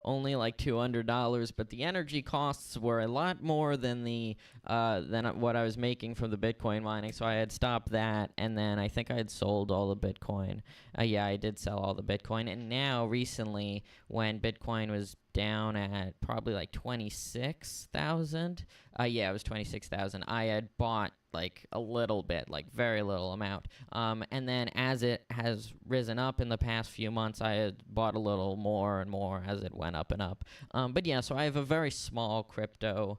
only like $200, but the energy costs were a lot more than the than what I was making from the Bitcoin mining. So I had stopped that, and then I think I had sold all the Bitcoin. Yeah, I did sell all the Bitcoin, and now recently when Bitcoin was down at probably like 26,000. Yeah, it was 26,000. I had bought like a little bit, like very little amount. And then as it has risen up in the past few months, I had bought a little more and more as it went up and up. But yeah, so I have a very small crypto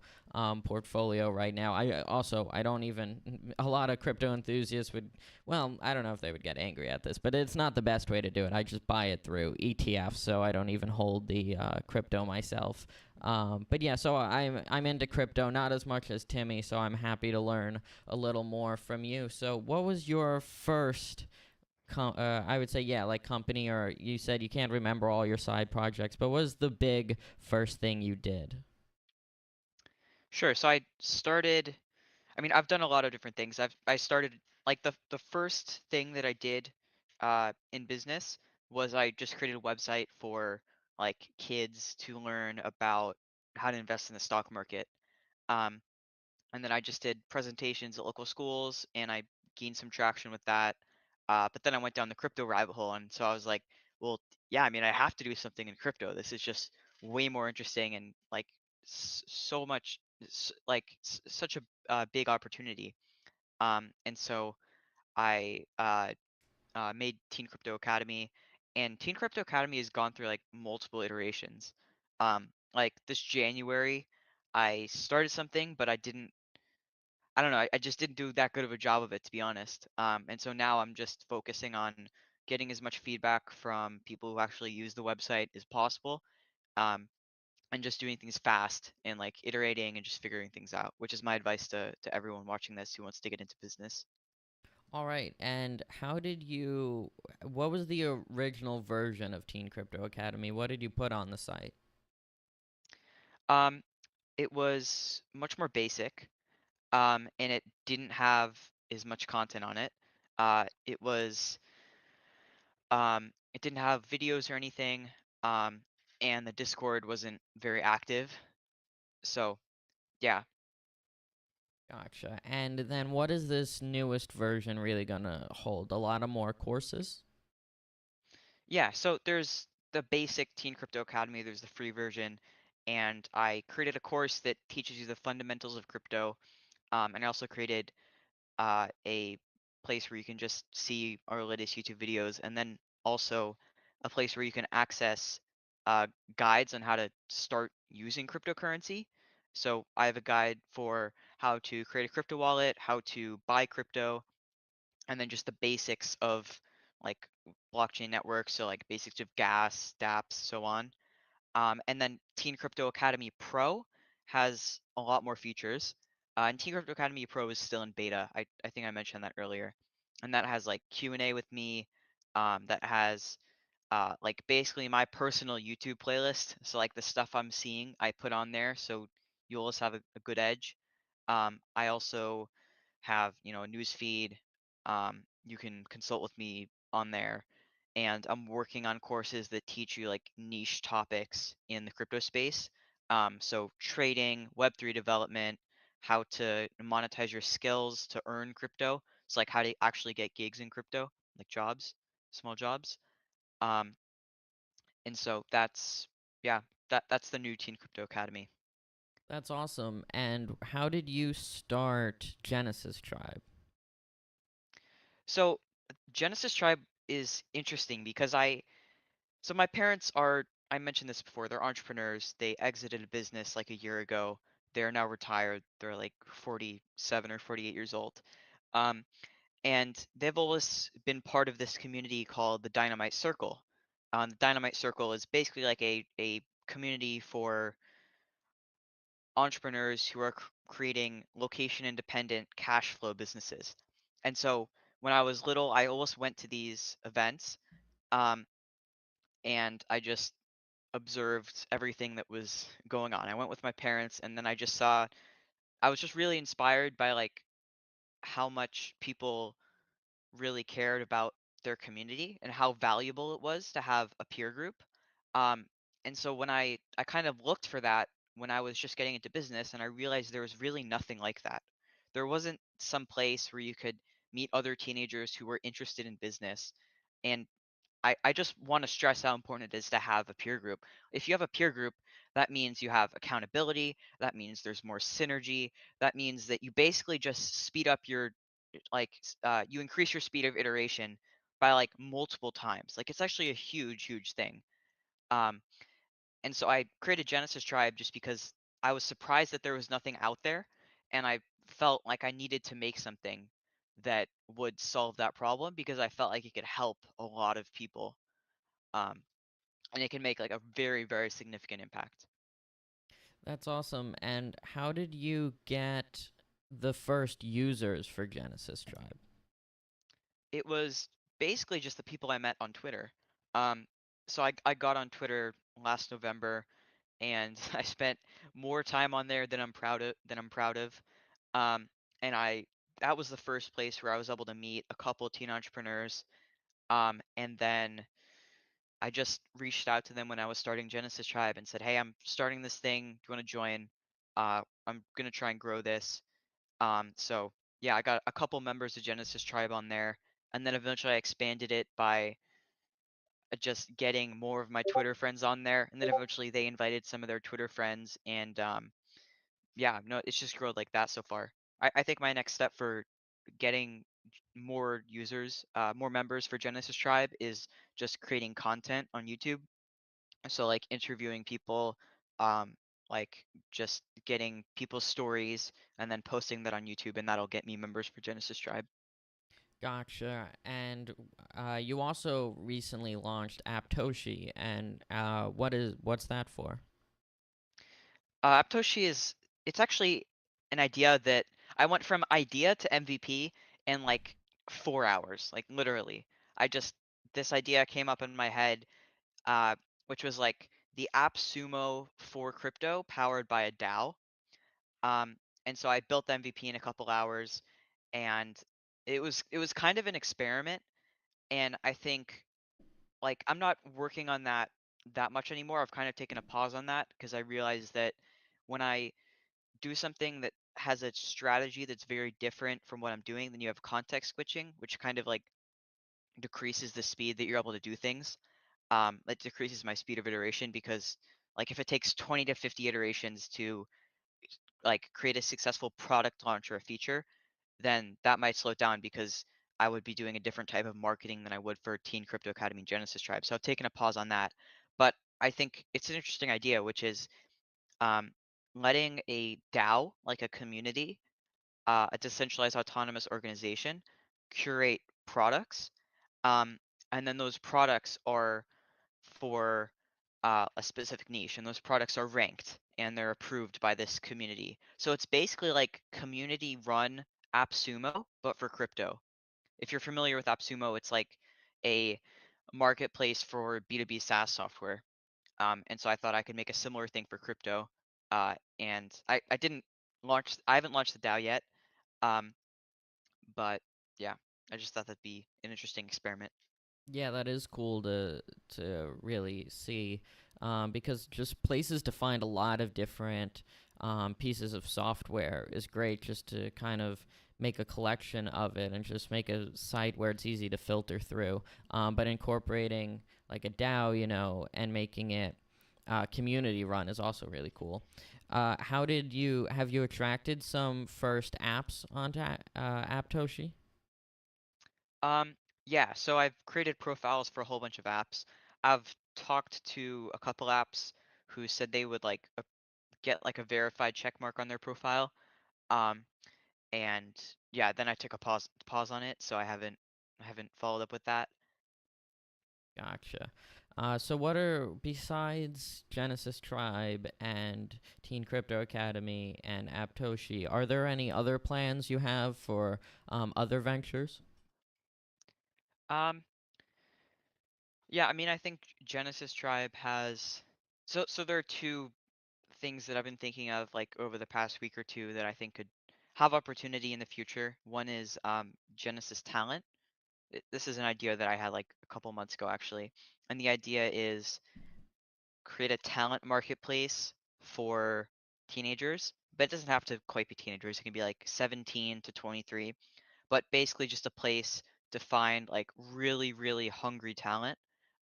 portfolio right now. I don't even, a lot of crypto enthusiasts would, well, I don't know if they would get angry at this, but it's not the best way to do it. I just buy it through ETFs, so I don't even hold the crypto myself. But yeah, so I'm into crypto, not as much as Timmy, so I'm happy to learn a little more from you. So what was your first I would say, yeah, like company, or you said you can't remember all your side projects, but what was the big first thing you did? Sure. So I started. I mean, I've done a lot of different things. I started like the first thing that I did in business was I just created a website for like kids to learn about how to invest in the stock market. Um, and then I just did presentations at local schools, and I gained some traction with that. But then I went down the crypto rabbit hole, and so I was like, well, yeah, I mean, I have to do something in crypto. This is just way more interesting and like so much, such a big opportunity. And so I made Teen Crypto Academy, and Teen Crypto Academy has gone through like multiple iterations. Like this January, I started something, but I didn't I don't know, I just didn't do that good of a job of it, to be honest. And so now I'm just focusing on getting as much feedback from people who actually use the website as possible. Um, and just doing things fast and like iterating and just figuring things out, which is my advice to everyone watching this who wants to get into business. All right, and how did you? What was the original version of Teen Crypto Academy? What did you put on the site? Um, it was much more basic, and it didn't have as much content on it. It was it didn't have videos or anything, um, and the Discord wasn't very active. So yeah, Gotcha. And then what is this newest version really gonna hold? A lot of more courses? yeah. So there's the basic Teen Crypto Academy. There's the free version, and I created a course that teaches you the fundamentals of crypto. And I also created a place where you can just see our latest YouTube videos, and then also a place where you can access uh, guides on how to start using cryptocurrency. So I have a guide for how to create a crypto wallet, how to buy crypto, and then just the basics of like blockchain networks, so like basics of gas, dApps, so on. And then Teen Crypto Academy Pro has a lot more features. And Teen Crypto Academy Pro is still in beta. I think I mentioned that earlier. And that has like Q&A with me. That has like basically my personal YouTube playlist. So like the stuff I'm seeing, I put on there, so you always have a good edge. I also have, a news feed. You can consult with me on there, and I'm working on courses that teach you like niche topics in the crypto space. So trading, Web3 development, how to monetize your skills to earn crypto. So like how to actually get gigs in crypto, like jobs, small jobs. Um, and so that's yeah, that's the new Teen Crypto Academy. That's awesome. And how did you start Genesis Tribe? So Genesis Tribe is interesting because so my parents are, I mentioned this before, they're entrepreneurs. They exited a business like a year ago. They're now retired. They're like 47 or 48 years old. Um, and they've always been part of this community called the Dynamite Circle. The Dynamite Circle is basically like a community for entrepreneurs who are creating location independent cash flow businesses. And so when I was little, I always went to these events, um, and I just observed everything that was going on. I went with my parents, and then I was just really inspired by like how much people really cared about their community and how valuable it was to have a peer group. Um, and so when I kind of looked for that when I was just getting into business, and I realized there was really nothing like that. There wasn't some place where you could meet other teenagers who were interested in business. And I just want to stress how important it is to have a peer group. If you have a peer group, that means you have accountability. That means there's more synergy. That means that you basically just speed up you increase your speed of iteration by like multiple times. Like it's actually a huge thing. Um, and so I created Genesis Tribe just because I was surprised that there was nothing out there, and I felt like I needed to make something that would solve that problem because I felt like it could help a lot of people, um, and it can make like a very significant impact. That's awesome. And how did you get the first users for Genesis Tribe? It was basically just the people I met on Twitter. Um, so I got on Twitter last November, and I spent more time on there than I'm proud of. Um, and I that was the first place where I was able to meet a couple of teen entrepreneurs. And then I just reached out to them when I was starting Genesis Tribe and said, "Hey, I'm starting this thing. Do you want to join? I'm gonna try and grow this." So yeah, I got a couple members of Genesis Tribe on there, and then eventually I expanded it by just getting more of my Twitter friends on there, and then eventually they invited some of their Twitter friends, and yeah, no, it's just grown like that so far. I think my next step for getting more users, more members for Genesis Tribe is just creating content on YouTube. So like interviewing people, um, like just getting people's stories and then posting that on YouTube, and that'll get me members for Genesis Tribe. Gotcha. And you also recently launched Aptoshi, and what's that for? Aptoshi is it's actually an idea that I went from idea to MVP in like 4 hours, like literally. I just this idea came up in my head, uh, which was like the app Sumo for crypto powered by a DAO. Um, and so I built the MVP in a couple hours, and it was kind of an experiment. And I think like I'm not working on that much anymore. I've kind of taken a pause on that because I realized that when I do something that has a strategy that's very different from what I'm doing, then you have context switching, which kind of like decreases the speed that you're able to do things. That decreases my speed of iteration because like if it takes 20 to 50 iterations to like create a successful product launch or a feature, then that might slow it down because I would be doing a different type of marketing than I would for Teen Crypto Academy and Genesis Tribe. So I've taken a pause on that. But I think it's an interesting idea, which is um, letting a DAO, like a community, a decentralized autonomous organization, curate products. Um, and then those products are for a specific niche, and those products are ranked and they're approved by this community. So it's basically like community run AppSumo, but for crypto. If you're familiar with AppSumo, it's like a marketplace for B2B SaaS software. And so I thought I could make a similar thing for crypto. And I didn't launch, I haven't launched the DAO yet. Um, but yeah, I just thought that'd be an interesting experiment. Yeah, that is cool to really see, because just places to find a lot of different pieces of software is great. Just to kind of make a collection of it and just make a site where it's easy to filter through. But incorporating like a DAO, and making it community run is also really cool. How did you have you attracted some first apps onto Aptoshi? Um, yeah, so I've created profiles for a whole bunch of apps. I've talked to a couple apps who said they would like get like a verified check mark on their profile. Um, and yeah, then I took a pause on it, so I haven't followed up with that. Gotcha. So what are, besides Genesis Tribe and Teen Crypto Academy and Aptoshi, are there any other plans you have for other ventures? Um, yeah, I mean, I think Genesis Tribe has so there are two things that I've been thinking of like over the past week or two that I think could have opportunity in the future. One is Genesis Talent. This is an idea that I had like a couple months ago actually, and the idea is create a talent marketplace for teenagers, but it doesn't have to quite be teenagers. It can be like 17 to 23, but basically just a place to find like really, really hungry talent.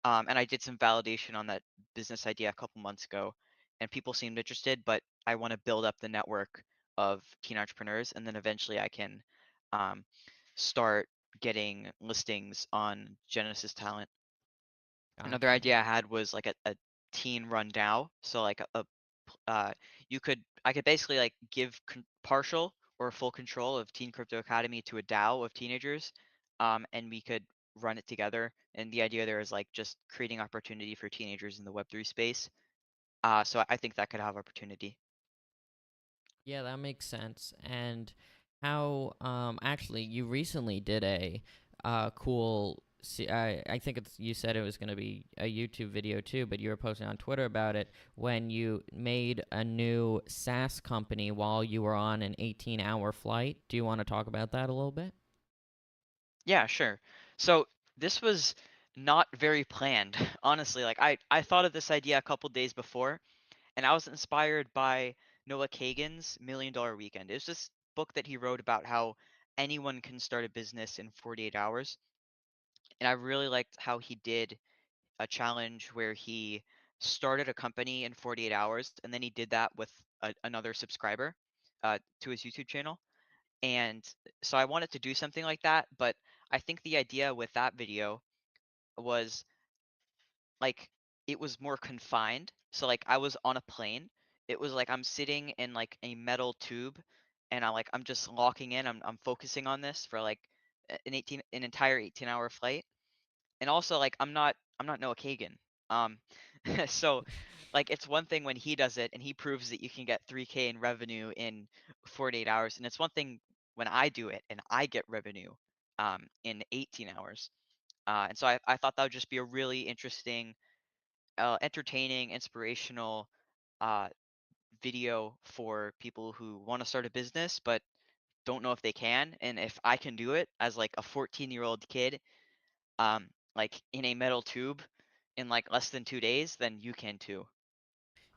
And I did some validation on that business idea a couple months ago, and people seemed interested, but I want to build up the network of teen entrepreneurs, and then eventually I can um, start getting listings on Genesis Talent. Another Gotcha. idea I had was like a teen run DAO. So like I could basically like give partial or full control of Teen Crypto Academy to a DAO of teenagers, and we could run it together. And the idea there is like just creating opportunity for teenagers in the Web3 space. So I think that could have opportunity. Yeah, that makes sense. And how actually you recently did a cool I think it's you said it was going to be a YouTube video too, but you were posting on Twitter about it when you made a new SaaS company while you were on an 18-hour flight. Do you want to talk about that a little bit? Yeah, sure. So this was not very planned, honestly. Like I thought of this idea a couple days before, and I was inspired by Noah Kagan's Million Dollar Weekend. It was this book that he wrote about how anyone can start a business in 48 hours. And I really liked how he did a challenge where he started a company in 48 hours and then he did that with another subscriber to his YouTube channel. And so I wanted to do something like that, but I think the idea with that video was like it was more confined. So like I was on a plane it was like I'm sitting in like a metal tube, and I'm just locking in. I'm focusing on this for like an entire 18-hour flight. And also like I'm not Noah Kagan. Um, so like it's one thing when he does it and he proves that you can get 3K in revenue in 48 hours, and it's one thing when I do it and I get revenue in 18 hours. And so I thought that would just be a really interesting, entertaining, inspirational uh, video for people who want to start a business but don't know if they can. And if I can do it as like a 14-year-old kid, like in a metal tube in like less than 2 days, then you can too.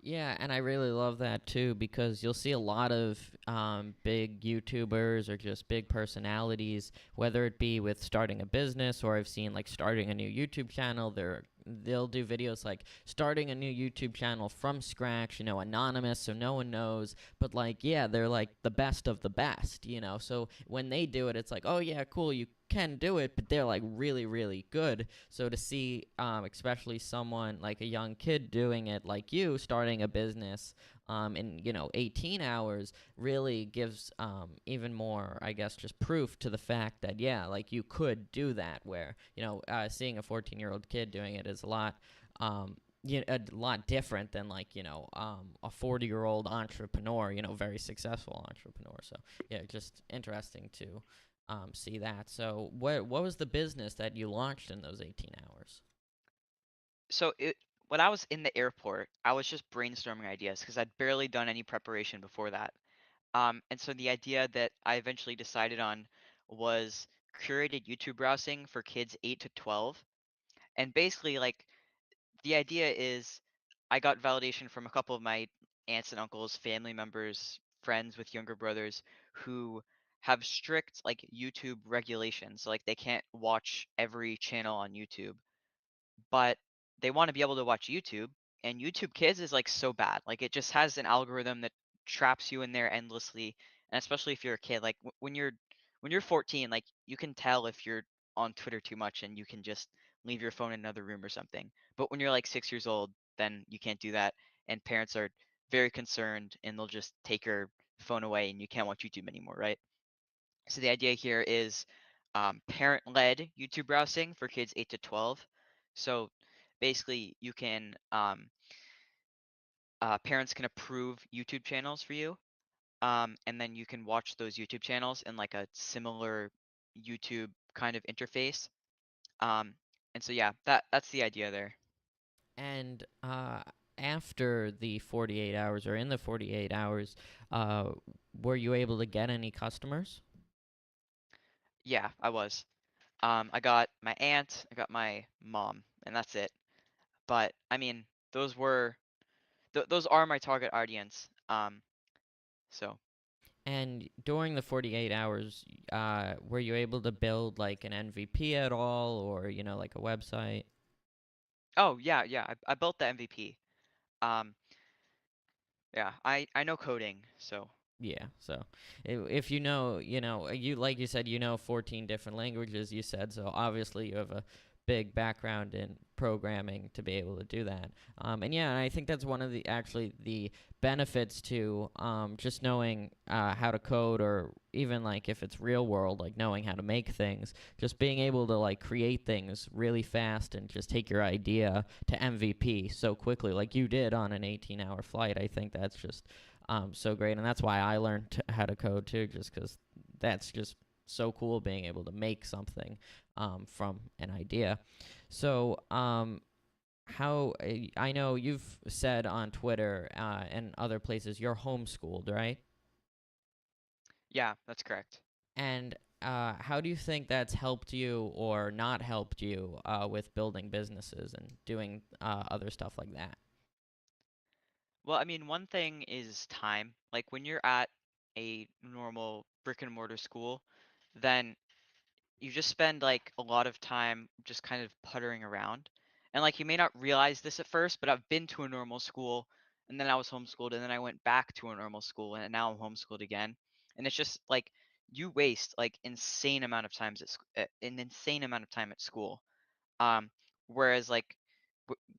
Yeah, and I really love that too because you'll see a lot of big YouTubers or just big personalities, whether it be with starting a business or I've seen like starting a new YouTube channel. They'll do videos like starting a new YouTube channel from scratch, anonymous, so no one knows. But like, yeah, they're like the best of the best. So when they do it, it's like, oh yeah, cool, you can do it, but they're like really, really good. So to see, especially someone like a young kid doing it, like you starting a business, in 18 hours, really gives even more, I guess, just proof to the fact that yeah, like you could do that. Where seeing a 14-year-old kid doing it is a lot. A lot different than like a 40-year-old entrepreneur, very successful entrepreneur. So yeah, just interesting to see that. So what was the business that you launched in those 18 hours? So when I was in the airport, I was just brainstorming ideas because I'd barely done any preparation before that. And so the idea that I eventually decided on was curated YouTube browsing for kids 8 to 12. And basically, like, the idea is I got validation from a couple of my aunts and uncles, family members, friends with younger brothers who have strict like YouTube regulations. So, like they can't watch every channel on YouTube, but they want to be able to watch YouTube. And YouTube Kids is like so bad. Like it just has an algorithm that traps you in there endlessly. And especially if you're a kid, like when you're 14, like you can tell if you're on Twitter too much and you can just leave your phone in another room or something. But when you're like 6 years old, then you can't do that. And parents are very concerned and they'll just take your phone away and you can't watch YouTube anymore, right? So the idea here is parent-led YouTube browsing for kids 8 to 12. So basically, you can parents can approve YouTube channels for you, and then you can watch those YouTube channels in like a similar YouTube kind of interface. Um, and so yeah, that's the idea there. And after the 48 hours or in the 48 hours, uh, were you able to get any customers? Yeah, I was. I got my aunt, I got my mom, and that's it. But I mean, those were those are my target audience. So. And during the 48 hours, were you able to build like an MVP at all or, like a website? Oh yeah, yeah. I built the MVP. Um, yeah, I know coding, so Yeah, so if you like you said, 14 different languages, you said, so obviously you have a big background in programming to be able to do that. And yeah, and I think that's one of the benefits to just knowing how to code, or even like if it's real world, like knowing how to make things, just being able to like create things really fast and just take your idea to MVP so quickly, like you did on an 18-hour flight. I think that's just so great, and that's why I learned how to code too, just because that's just so cool being able to make something from an idea. So, how I know you've said on Twitter and other places you're homeschooled, right? yeah, that's correct. And how do you think that's helped you or not helped you with building businesses and doing other stuff like that? Well, I mean, one thing is time. Like when you're at a normal brick and mortar school, then you just spend like a lot of time just kind of puttering around. And like you may not realize this at first, but I've been to a normal school and then I was homeschooled and then I went back to a normal school and now I'm homeschooled again. And it's just like you waste like insane amount of times an insane amount of time at school. Um, whereas like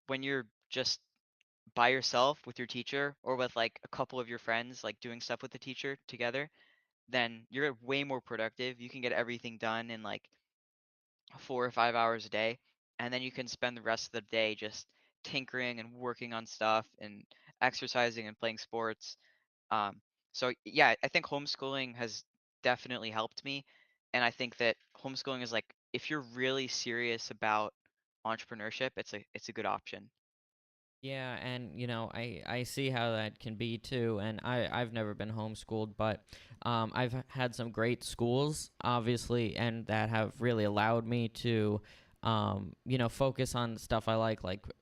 when you're just by yourself with your teacher or with like a couple of your friends, like doing stuff with the teacher together, then you're way more productive. You can get everything done in like 4 or 5 hours a day, and then you can spend the rest of the day just tinkering and working on stuff and exercising and playing sports. Um, so yeah, I think homeschooling has definitely helped me, and I think that homeschooling is like if you're really serious about entrepreneurship, it's a good option. Yeah, and I see how that can be too. And I've never been homeschooled, but I've had some great schools, obviously, and that have really allowed me to focus on stuff I like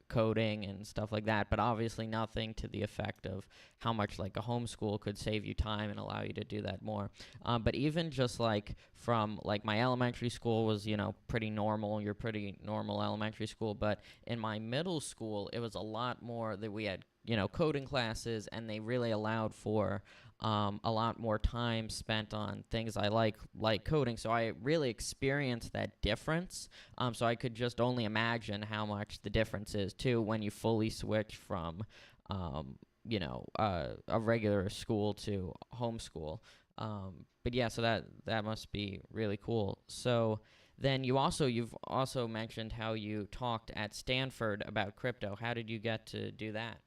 coding and stuff like that. But obviously, nothing to the effect of how much like a homeschool could save you time and allow you to do that more. But even just like from like my elementary school was pretty normal. You're pretty normal elementary school, but in my middle school, it was a lot more that we had, coding classes, and they really allowed for a lot more time spent on things I like coding. So I really experienced that difference. So I could just only imagine how much the difference is too when you fully switch from, a regular school to homeschool. But yeah, so that must be really cool. So then you've also mentioned how you talked at Stanford about crypto. How did you get to do that?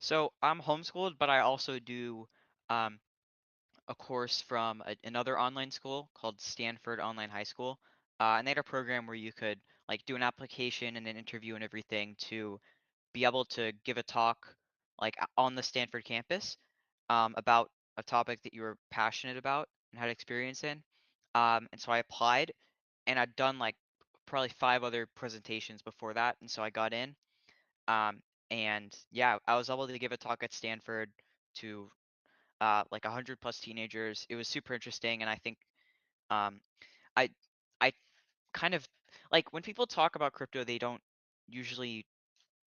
So I'm homeschooled, but I also do um, a course from another online school called Stanford Online High School, and they had a program where you could like do an application and an interview and everything to be able to give a talk like on the Stanford campus about a topic that you were passionate about and had experience in. And so I applied, and I'd done like probably 5 other presentations before that, and so I got in. Um, and yeah, I was able to give a talk at Stanford to like 100 plus teenagers. It was super interesting, and I think um, I I kind of like when people talk about crypto, they don't usually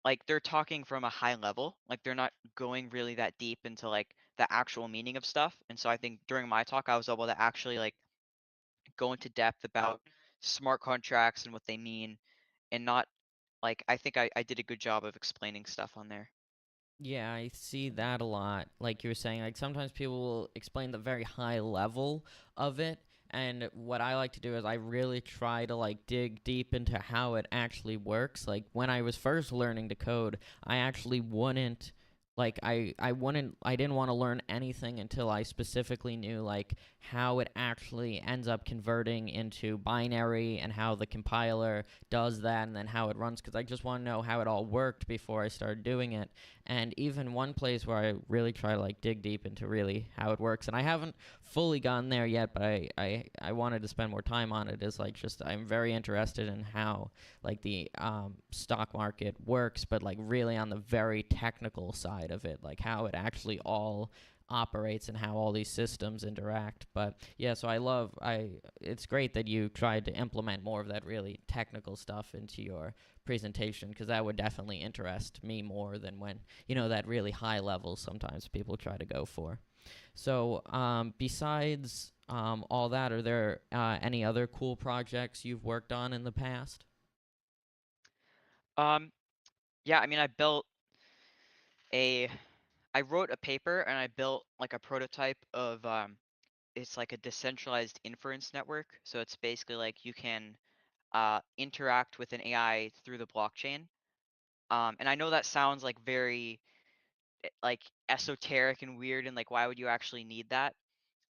like they're talking from a high level, like they're not going really that deep into like the actual meaning of stuff. And so I think during my talk, I was able to actually like go into depth about smart contracts and what they mean, and not like I think I did a good job of explaining stuff on there. Yeah, I see that a lot. Like you were saying, like sometimes people will explain the very high level of it. And what I like to do is I really try to like dig deep into how it actually works. Like when I was first learning to code, I actually wouldn't I didn't want to learn anything until I specifically knew like how it actually ends up converting into binary and how the compiler does that and then how it runs because I just want to know how it all worked before I started doing it. And even one place where I really try to like dig deep into really how it works, and I haven't fully gone there yet, but I wanted to spend more time on it. Is like just I'm very interested in how like the stock market works, but like really on the very technical side of it, like how it actually all operates and how all these systems interact. But yeah, so I it's great that you tried to implement more of that really technical stuff into your presentation because that would definitely interest me more than when that really high level sometimes people try to go for. So besides all that, are there any other cool projects you've worked on in the past? Um, yeah, I mean, a I wrote a paper and I built like a prototype of it's like a decentralized inference network. So it's basically like you can interact with an AI through the blockchain. And I know that sounds like very like esoteric and weird, and like why would you actually need that?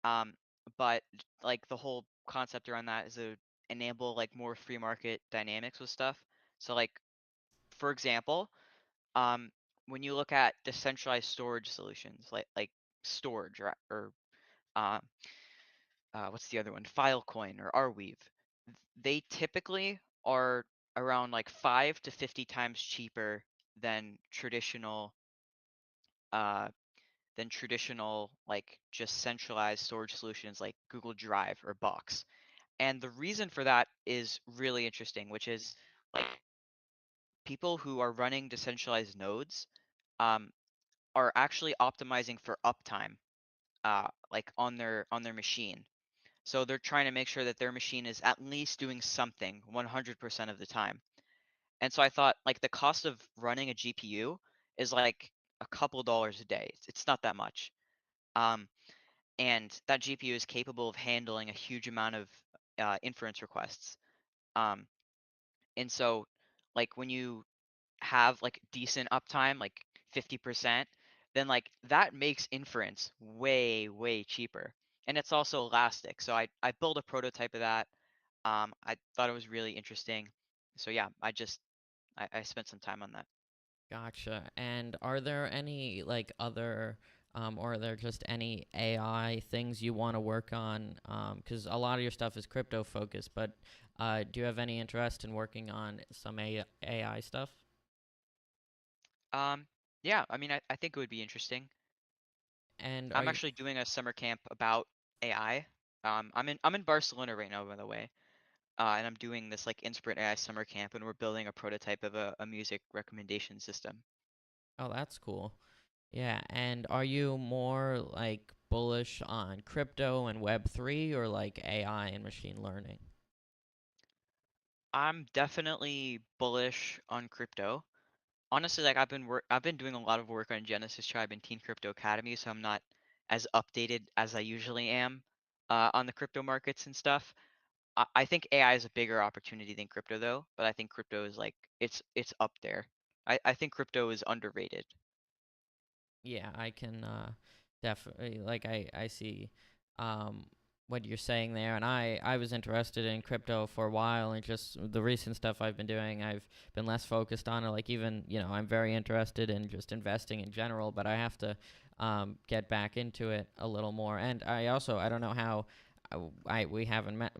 Um, but like the whole concept around that is to enable like more free market dynamics with stuff. So like for example, um, when you look at decentralized storage solutions like storage or uh, what's the other one? Filecoin or Arweave. They typically are around like 5 to 50 times cheaper than uh, traditional like just centralized storage solutions like Google Drive or Box. And the reason for that is really interesting, which is like people who are running decentralized nodes um, are actually optimizing for uptime like on their machine. So they're trying to make sure that their machine is at least doing something 100% of the time. And so I thought like the cost of running a GPU is like a couple dollars a day. It's not that much. Um, and that GPU is capable of handling a huge amount of inference requests. Um, and so, like when you have like decent uptime, like 50%, then like that makes inference way cheaper. And it's also elastic. So I built a prototype of that. I thought it was really interesting. So yeah, I spent some time on that. Gotcha. And are there any like other or are there just any AI things you want to work on? Because a lot of your stuff is crypto focused, but do you have any interest in working on some AI stuff? Um, yeah, I mean, I think it would be interesting. And are I'm you? actually doing a summer camp about AI. I'm in Barcelona right now, by the way. And I'm doing this like Inspirit AI summer camp, and we're building a prototype of a music recommendation system. Oh, that's cool. Yeah. And are you more like bullish on crypto and Web3 or like AI and machine learning? I'm definitely bullish on crypto. Honestly, like I've been doing a lot of work on Genesis Tribe and Teen Crypto Academy, so I'm not as updated as I usually am on the crypto markets and stuff. I think AI is a bigger opportunity than crypto though, but I think crypto is like it's up there. I think crypto is underrated. Yeah, I can definitely like I see um what you're saying there, and I was interested in crypto for a while, and just the recent stuff I've been doing, I've been less focused on it. Like even I'm very interested in just investing in general, but I have to get back into it a little more. And I don't know how. We haven't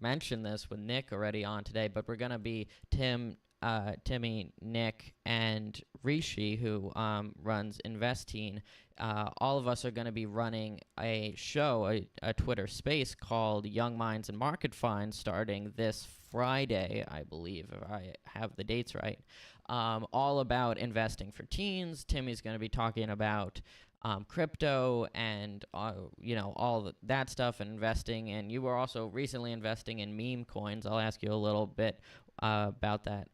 mentioned this with Nick already on today, but we're gonna be Timmy, Nick, and Rishi, who runs Investine. All of us are going to be running a show, a Twitter space called Young Minds and Market Finds, starting this Friday, I believe, if I have the dates right. All about investing for teens. Timmy's going to be talking about crypto and all that stuff and investing. And you were also recently investing in meme coins. I'll ask you a little bit about that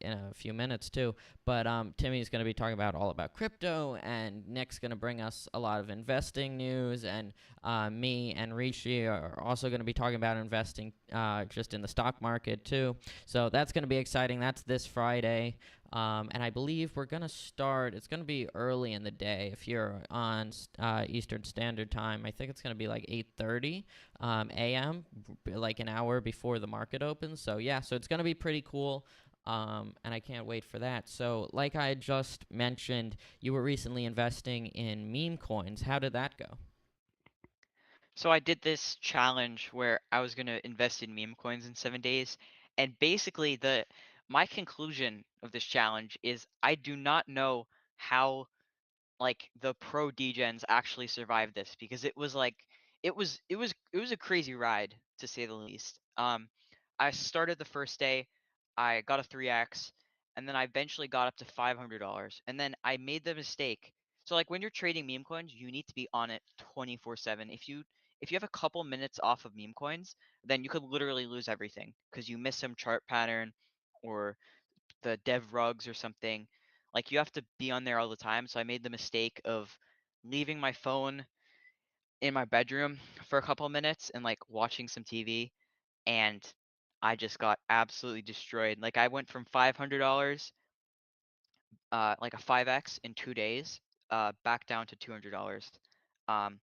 in a few minutes too. But Timmy's going to be talking about all about crypto, and Nick's going to bring us a lot of investing news. And me and Rishi are also going to be talking about investing just in the stock market too. So that's going to be exciting. That's this Friday. And I believe we're going to start, it's going to be early in the day. If you're on Eastern Standard Time, I think it's going to be like 8:30 a.m., like an hour before the market opens. So, yeah, so it's going to be pretty cool. And I can't wait for that. So, like I just mentioned, you were recently investing in meme coins. How did that go? So I did this challenge where I was gonna invest in meme coins in 7 days, and basically the my conclusion of this challenge is I do not know how like the pro degens actually survived this because it was like it was a crazy ride to say the least. I started the first day, I got a 3x, and then I eventually got up to $500, and then I made the mistake. So like when you're trading meme coins, you need to be on it 24/7. If you have a couple minutes off of meme coins, then you could literally lose everything because you miss some chart pattern or the dev rugs or something. Like you have to be on there all the time. So I made the mistake of leaving my phone in my bedroom for a couple minutes and like watching some TV, and I just got absolutely destroyed. Like I went from $500, like a 5x in 2 days, back down to $200. Um,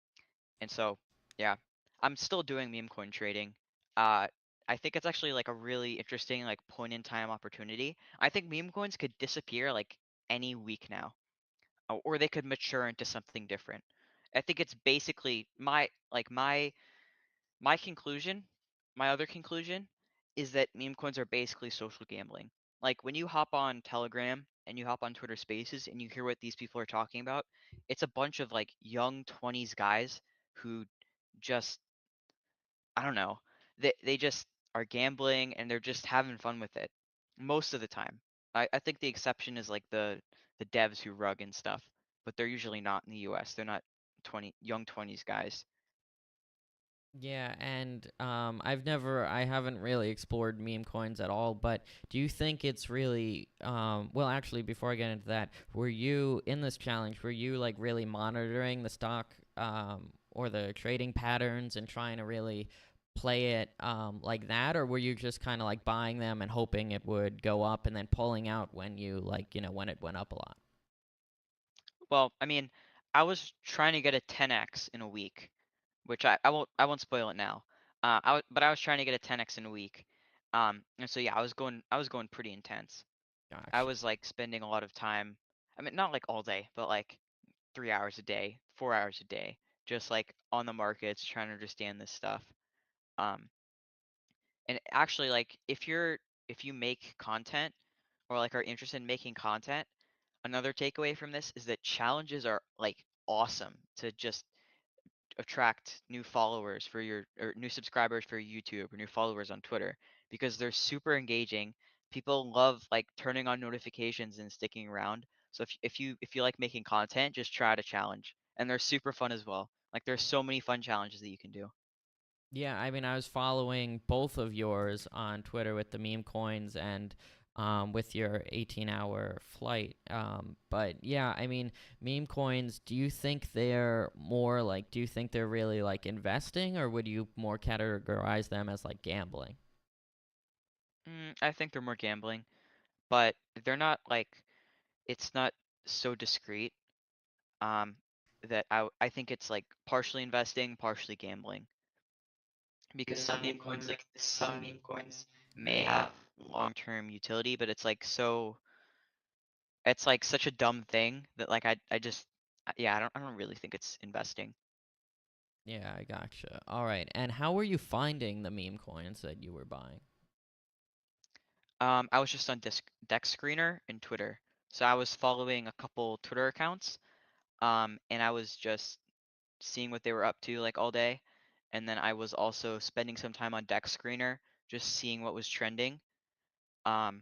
and so yeah, I'm still doing meme coin trading. Uh, I think it's actually like a really interesting like point in time opportunity. I think meme coins could disappear like any week now, or they could mature into something different. I think it's basically my conclusion, my other conclusion is that meme coins are basically social gambling. Like when you hop on Telegram and you hop on Twitter Spaces and you hear what these people are talking about, it's a bunch of like young 20s guys who just I don't know. They just are gambling and they're just having fun with it most of the time. I think the exception is like the devs who rug and stuff, but they're usually not in the US. They're not 20 young 20s guys. Yeah, and I haven't really explored meme coins at all, but do you think it's really, well, actually, before I get into that, were you in this challenge, were you like really monitoring the stock, or the trading patterns and trying to really play it, like that, or were you just kind of like buying them and hoping it would go up and then pulling out when you like, when it went up a lot? Well, I mean, I was trying to get a 10x in a week, which I won't spoil it now. But I was trying to get a 10x in a week. And so yeah, I was going pretty intense. I Gotcha. was like spending a lot of time. I mean, not like all day, but like 3 hours a day, 4 hours a day, just like on the markets trying to understand this stuff. Um, and actually, like if you make content or like are interested in making content, another takeaway from this is that challenges are like awesome to just attract new followers for your or new subscribers for YouTube or new followers on Twitter because they're super engaging. People love like turning on notifications and sticking around. So if you like making content, just try to challenge. And they're super fun as well. Like there's so many fun challenges that you can do. Yeah, I mean, I was following both of yours on Twitter with the meme coins and with your 18-hour flight. But yeah, I mean, meme coins, do you think they're more like, do you think they're really like investing, or would you more categorize them as like gambling? I think they're more gambling, but they're not like it's not so discreet. Um, that I think it's like partially investing, partially gambling. Because some meme coins may have long-term utility, but it's like such a dumb thing that like I just yeah, I don't really think it's investing. Yeah, I gotcha. All right. And how were you finding the meme coins that you were buying? I was just on Deck Screener and Twitter. So I was following a couple Twitter accounts, and I was just seeing what they were up to like all day. And then I was also spending some time on Deck Screener, just seeing what was trending. Um,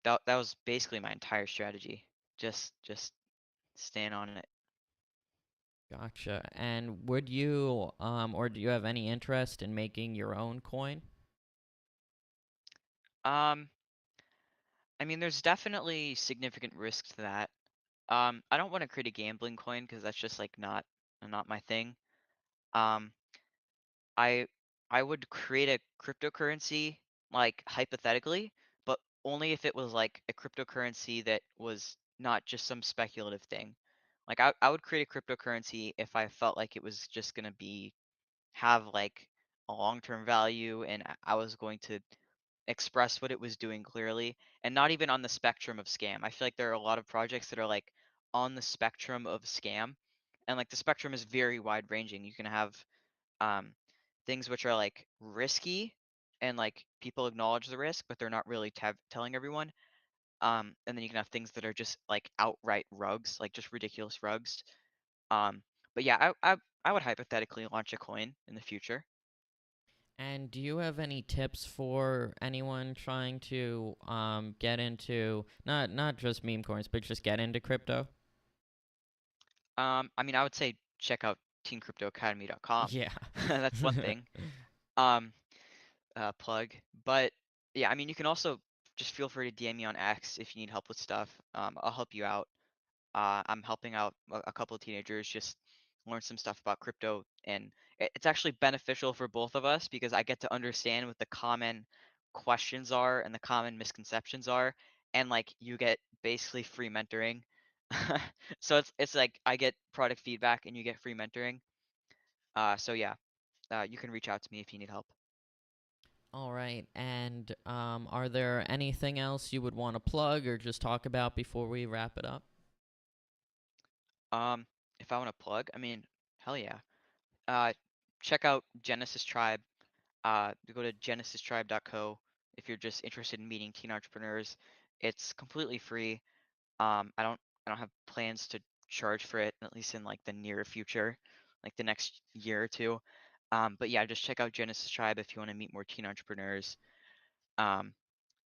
that was basically my entire strategy. Just staying on it. Gotcha. And would you, or do you have any interest in making your own coin? Um, I mean, there's definitely significant risk to that. I don't want to create a gambling coin because that's just like not my thing. Um, I I would create a cryptocurrency like hypothetically, but only if it was like a cryptocurrency that was not just some speculative thing. Like I would create a cryptocurrency if I felt like it was just gonna be have like a long-term value and I was going to express what it was doing clearly and not even on the spectrum of scam. I feel like there are a lot of projects that are like on the spectrum of scam and like the spectrum is very wide ranging. You can have um things which are like risky and like people acknowledge the risk but they're not really telling everyone. And then you can have things that are just like outright rugs, like just ridiculous rugs. Um but yeah, I would hypothetically launch a coin in the future. And do you have any tips for anyone trying to get into not just meme coins, but just get into crypto? I mean, I would say check out teamcryptoacademy.com. Yeah. That's one thing. Um, plug. But yeah, I mean, you can also just feel free to DM me on X if you need help with stuff. I'll help you out. I'm helping out a couple of teenagers just learn some stuff about crypto, and it's actually beneficial for both of us because I get to understand what the common questions are and the common misconceptions are, and like you get basically free mentoring. So it's like I get product feedback and you get free mentoring. So yeah, you can reach out to me if you need help. All right. And are there anything else you would want to plug or just talk about before we wrap it up? Um, if I want to plug, I mean, hell yeah. Uh, check out Genesis Tribe. You go to genesistribe.co if you're just interested in meeting teen entrepreneurs. It's completely free. I don't have plans to charge for it, at least in like the near future, like the next year or two. But yeah, just check out Genesis Tribe if you want to meet more teen entrepreneurs. Um,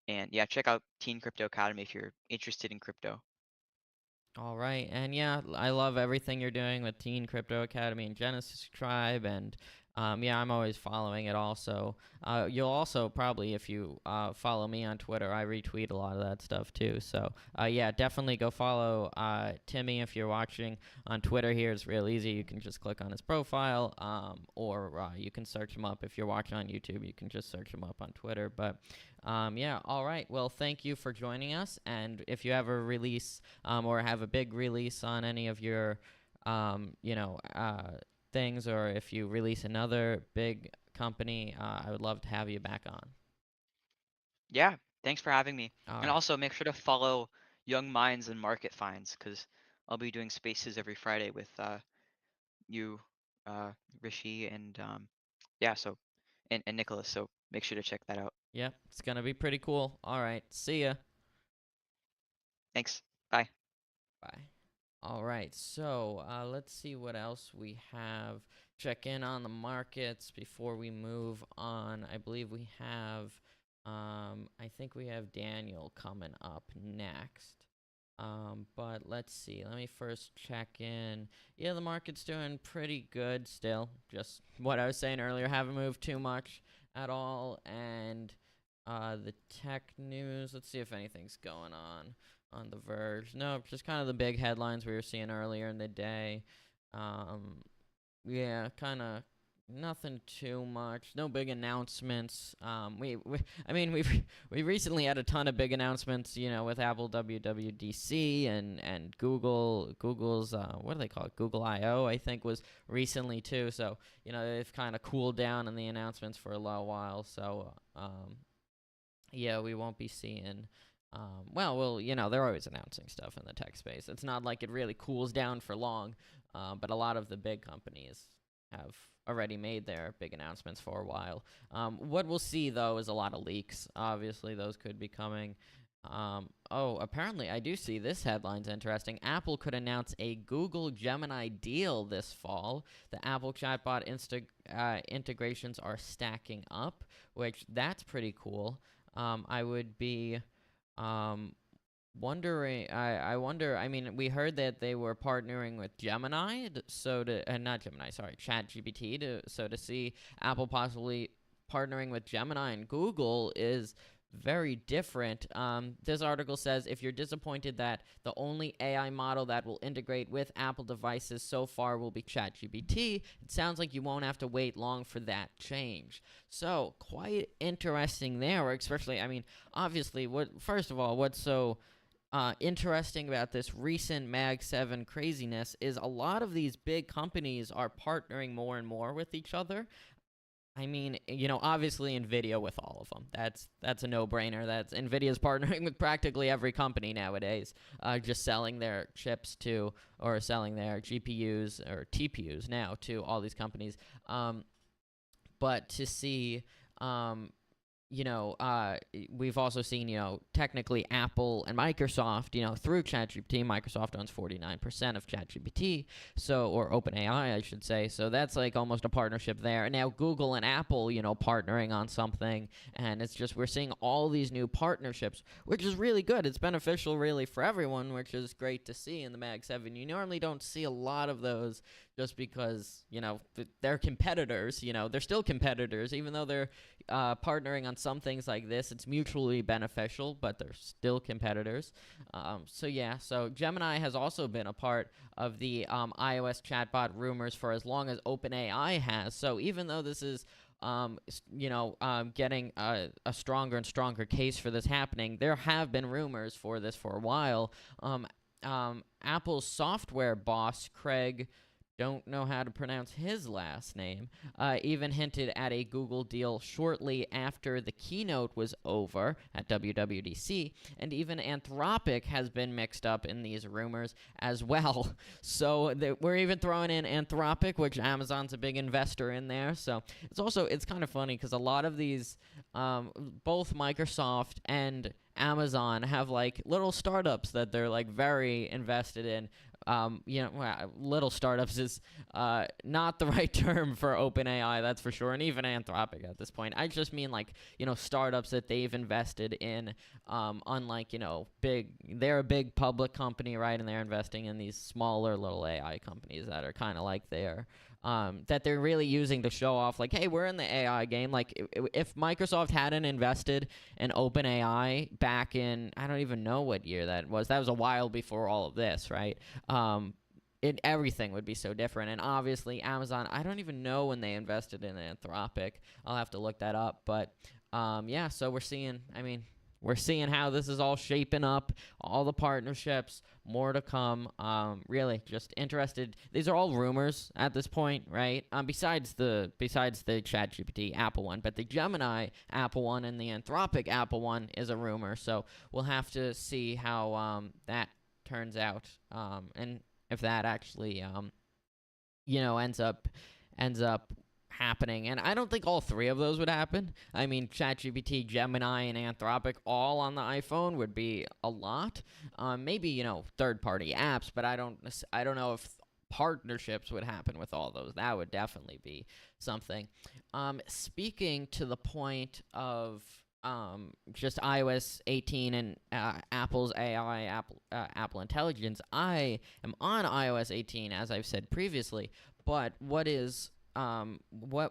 and yeah, check out Teen Crypto Academy if you're interested in crypto. All right. And yeah, I love everything you're doing with Teen Crypto Academy and Genesis Tribe. And Yeah, I'm always following it also. You'll also probably, if you follow me on Twitter, I retweet a lot of that stuff too. So, yeah, definitely go follow Timmy if you're watching on Twitter here. It's real easy. You can just click on his profile, or you can search him up. If you're watching on YouTube, you can just search him up on Twitter. But, yeah, all right. Well, thank you for joining us. And if you ever release or have a big release on any of your, things, or if you release another big company, I would love to have you back on. Yeah, thanks for having me. All And right. also make sure to follow Young Minds and Market Finds because I'll be doing spaces every Friday with you, uh, Rishi, and yeah, so and Nicholas. So make sure to check that out. Yep, it's going to be pretty cool. All right. See ya. Thanks. Bye. Bye. All right. So let's see what else we have. Check in on the markets before we move on. I believe we have, I think we have Daniel coming up next. But let's see. Let me first check in. Yeah, the market's doing pretty good still. Just what I was saying earlier, haven't moved too much at all. And the tech news, let's see if anything's going on the Verge. No, just kind of the big headlines we were seeing earlier in the day. Yeah, kind of nothing too much. No big announcements. I mean, we recently had a ton of big announcements. With Apple WWDC and Google's what do they call it? Google I/O, I think, was recently too. So they've kind of cooled down in the announcements for a little while. So yeah, we won't be seeing. They're always announcing stuff in the tech space. It's not like it really cools down for long, but a lot of the big companies have already made their big announcements for a while. What we'll see, though, is a lot of leaks. Obviously, those could be coming. Apparently, I do see this headline's interesting. Apple could announce a Google Gemini deal this fall. The Apple chatbot integrations are stacking up, which that's pretty cool. I would be wondering. I wonder. I mean, we heard that they were partnering with Gemini, not Gemini. Sorry, ChatGPT. To see Apple possibly partnering with Gemini and Google is very different. This article says if you're disappointed that the only AI model that will integrate with Apple devices so far will be ChatGPT, it sounds like you won't have to wait long for that change. So quite interesting there, especially, I mean, obviously, first of all, what's so interesting about this recent Mag 7 craziness is a lot of these big companies are partnering more and more with each other. I mean, obviously NVIDIA with all of them. That's a no-brainer. That's NVIDIA's partnering with practically every company nowadays, just selling their chips to, or selling their GPUs or TPUs now to all these companies. But to see, we've also seen, technically Apple and Microsoft, through ChatGPT. Microsoft owns 49% of ChatGPT, or OpenAI, I should say. So that's like almost a partnership there. And now Google and Apple, partnering on something. And it's just, we're seeing all these new partnerships, which is really good. It's beneficial really for everyone, which is great to see in the Mag 7. You normally don't see a lot of those just because, they're competitors. They're still competitors, even though they're partnering on some things like this. It's mutually beneficial, but they're still competitors. So Gemini has also been a part of the iOS chatbot rumors for as long as OpenAI has. So even though this is getting a stronger and stronger case for this happening, there have been rumors for this for a while. Apple's software boss, Craig, don't know how to pronounce his last name, even hinted at a Google deal shortly after the keynote was over at WWDC, and even Anthropic has been mixed up in these rumors as well. So we're even throwing in Anthropic, which Amazon's a big investor in there. So it's kind of funny because a lot of these, both Microsoft and Amazon have like little startups that they're like very invested in. Little startups is not the right term for OpenAI, that's for sure, and even Anthropic at this point. I just mean like, startups that they've invested in, unlike, they're a big public company, right, and they're investing in these smaller little AI companies that are kind of like their that they're really using to show off, like, hey, we're in the AI game. Like, if Microsoft hadn't invested in OpenAI back in, I don't even know what year that was. That was a while before all of this, right? Everything would be so different. And obviously, Amazon, I don't even know when they invested in Anthropic. I'll have to look that up. But yeah, so we're seeing how this is all shaping up, all the partnerships, more to come. Really, just interested. These are all rumors at this point, right? Besides the ChatGPT Apple one, but the Gemini Apple one and the Anthropic Apple one is a rumor. So we'll have to see how that turns out, and if that actually ends up happening. And I don't think all three of those would happen. I mean, ChatGPT, Gemini, and Anthropic all on the iPhone would be a lot. Maybe third-party apps, but I don't know if partnerships would happen with all those. That would definitely be something. Speaking to the point of just iOS 18 and Apple's AI, Apple Intelligence, I am on iOS 18, as I've said previously. But what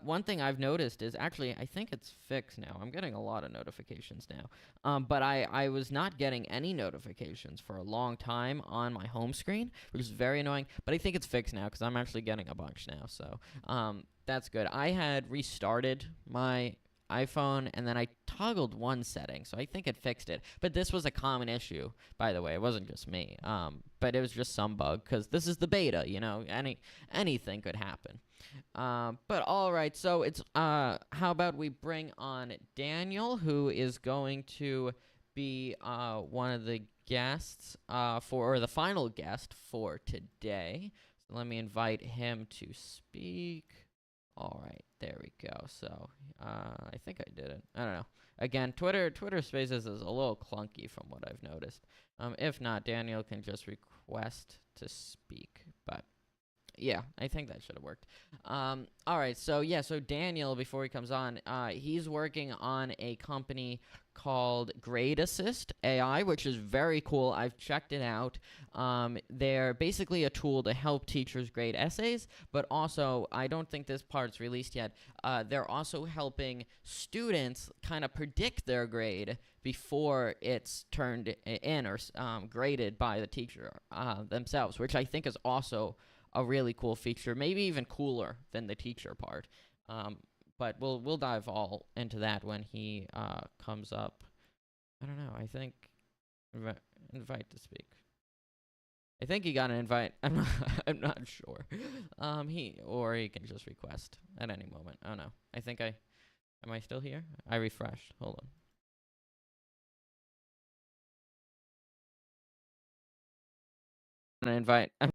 one thing I've noticed is, actually, I think it's fixed now. I'm getting a lot of notifications now. But I was not getting any notifications for a long time on my home screen, which is very annoying. But I think it's fixed now because I'm actually getting a bunch now. So that's good. I had restarted my iPhone, and then I toggled one setting, so I think it fixed it. But this was a common issue, by the way. It wasn't just me. But it was just some bug, because this is the beta, anything could happen. But all right, so it's how about we bring on Daniel, who is going to be one of the guests or the final guest for today. So let me invite him to speak. All right, there we go. So I think I did it. I don't know. Again, Twitter Spaces is a little clunky from what I've noticed. If not, Daniel can just request to speak. But yeah, I think that should have worked. All right, so Daniel, before he comes on, he's working on a company called Grade Assist AI, which is very cool. I've checked it out. They're basically a tool to help teachers grade essays, but also, I don't think this part's released yet. They're also helping students kind of predict their grade before it's turned in or graded by the teacher themselves, which I think is also a really cool feature, maybe even cooler than the teacher part. But we'll dive all into that when he comes up. I don't know. I think invite to speak. I think he got an invite. I'm not sure. He can just request at any moment. Oh no. Am I still here? I refreshed. Hold on. An invite. Oh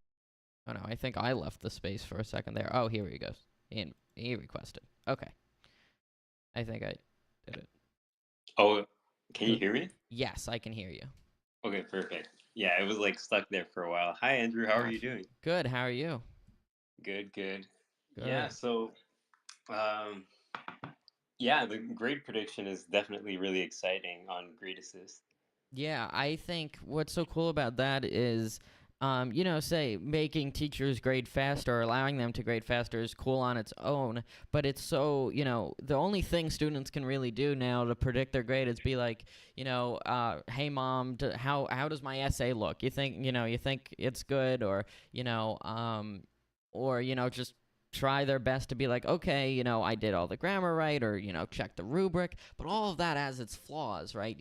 no, I think I left the space for a second there. Oh, here he goes. He requested. Okay. I think I did it. Oh, can you hear me? Yes, I can hear you. Okay, perfect. Yeah, it was like stuck there for a while. Hi, Andrew. How are you doing? Good. How are you? Good. Good. Yeah, so yeah, the grade prediction is definitely really exciting on Grade Assist. Yeah, I think what's so cool about that is, say making teachers grade faster, or allowing them to grade faster is cool on its own, but it's so, the only thing students can really do now to predict their grade is be like, hey mom, how does my essay look? You think it's good, or, just try their best to be like, okay, I did all the grammar right, or, check the rubric. But all of that has its flaws, right?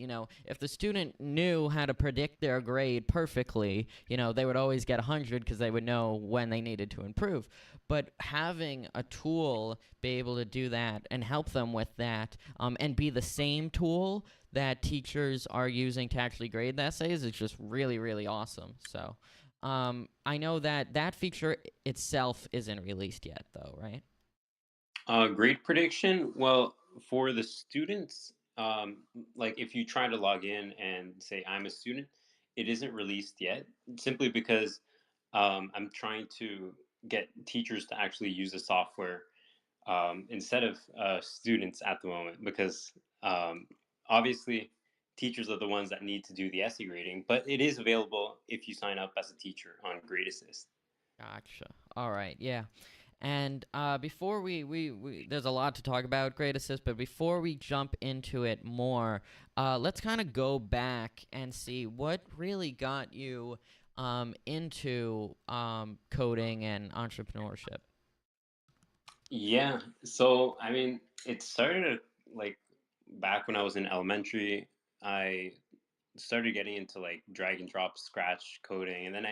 If the student knew how to predict their grade perfectly, they would always get 100 because they would know when they needed to improve. But having a tool be able to do that and help them with that, and be the same tool that teachers are using to actually grade the essays is just really, really awesome. So I know that feature itself isn't released yet, though, right? Grade prediction, well, for the students, like if you try to log in and say I'm a student, it isn't released yet, simply because I'm trying to get teachers to actually use the software instead of students at the moment, because obviously teachers are the ones that need to do the essay grading, but it is available if you sign up as a teacher on Grade Assist. Gotcha. All right. Yeah. And before there's a lot to talk about Great Assist, but before we jump into it more, let's kind of go back and see what really got you into coding and entrepreneurship. Yeah. So, I mean, it started like back when I was in elementary. I started getting into like drag and drop scratch coding, and then